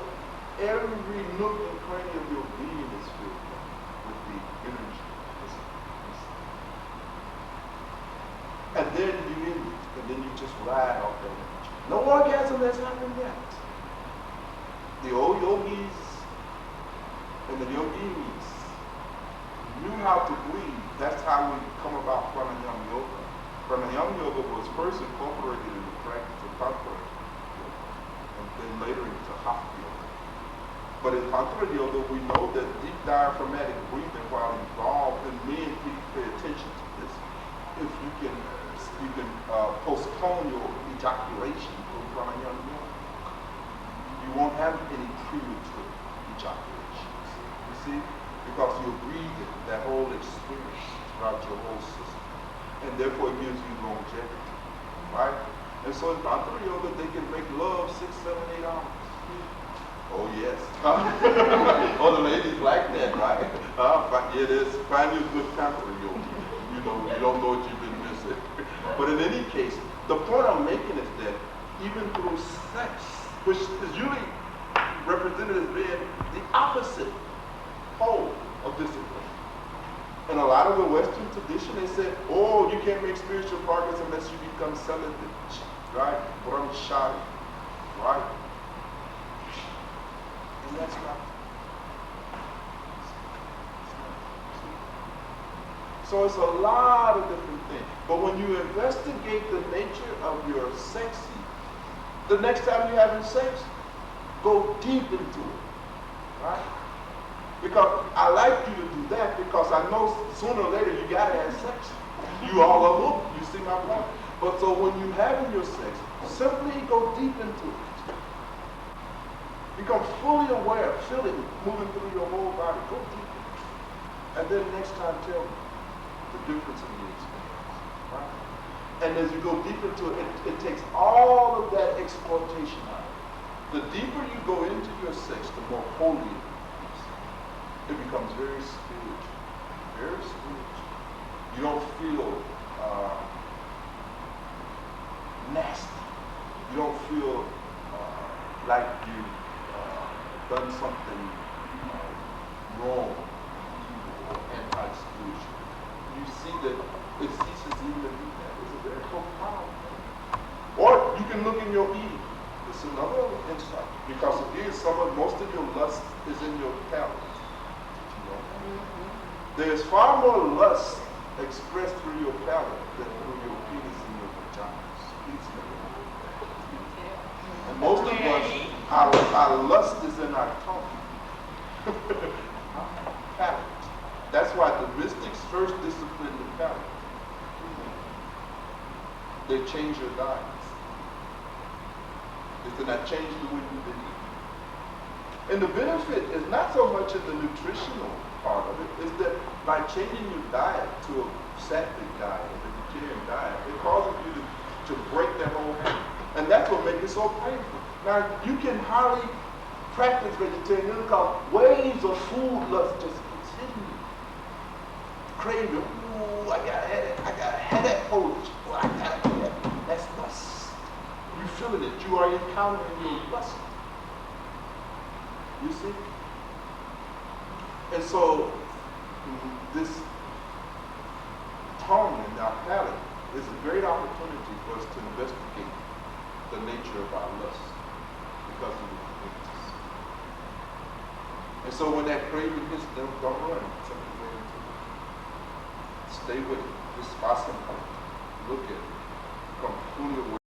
every nook and cranny of your being is filled with the energy. And then you end it. And then you just ride off that energy. No orgasm has happened yet. The old yogis and the yoginis knew how to breathe. That's how we come about pranayama yoga. Pranayama yoga was first incorporated in the practice of tantra yoga, and then later into hatha yoga. But in tantra yoga, we know that deep diaphragmatic breathing, while involved, and men please pay attention to this. If you can postpone your ejaculation through pranayama yoga, you won't have any premature ejaculation. You see? Because you're breathing that whole experience throughout your whole system. And therefore it gives you longevity. Right? And so in Tantra Yoga, they can make love 6, 7, 8 hours. Oh yes. Oh, the ladies like that, right? Yeah, find you a good Tantra Yoga. You don't know what you've been missing. But in any case, the point I'm making is that even through sex, which is usually represented as being the opposite pole of discipline. In a lot of the Western tradition, they say, oh, you can't make spiritual progress unless you become celibate, right? Brahmachari, right? And that's not. So it's a lot of different things. But when you investigate the nature of your sexy, the next time you're having sex, go deep into it, right? Because I like you to do that because I know sooner or later you gotta have sex. You all are hooked, you see my point? But so when you're having your sex, simply go deep into it. Become fully aware, feel it moving through your whole body. Go deep into it. And then next time tell me the difference in the experience, right? And as you go deep into it, it takes all of that exploitation out. The deeper you go into your sex, the more holy it becomes. It becomes very spiritual, very spiritual. You don't feel nasty. You don't feel like you've done something wrong or anti-spiritual. You see that it ceases even to be that. It's a very profound thing. Or you can look in your eating. It's another insight. Because it is most of your lust is in your palate. There's far more lust expressed through your palate than through your penis and your vaginas. And most of us, our lust is in our tongue. Palate. That's why the mystics first discipline the palate. They change your diets. It's not change the way you eat. And the benefit is not so much in the nutritional part of it, is that by changing your diet to a sattvic diet, a vegetarian diet, it causes you to break that whole habit. And that's what makes it so painful. Now, you can hardly practice vegetarianism because waves of food lust just continue. Craving, ooh, I got a headache, oh, I got a headache. That's lust. You're feeling it. You are encountering your lust. You see? And so, this tongue and our palate is a great opportunity for us to investigate the nature of our lust because of the things. And so when that craving hits them, don't run. Stay with it. Just spot something. Look at it. Become fully aware.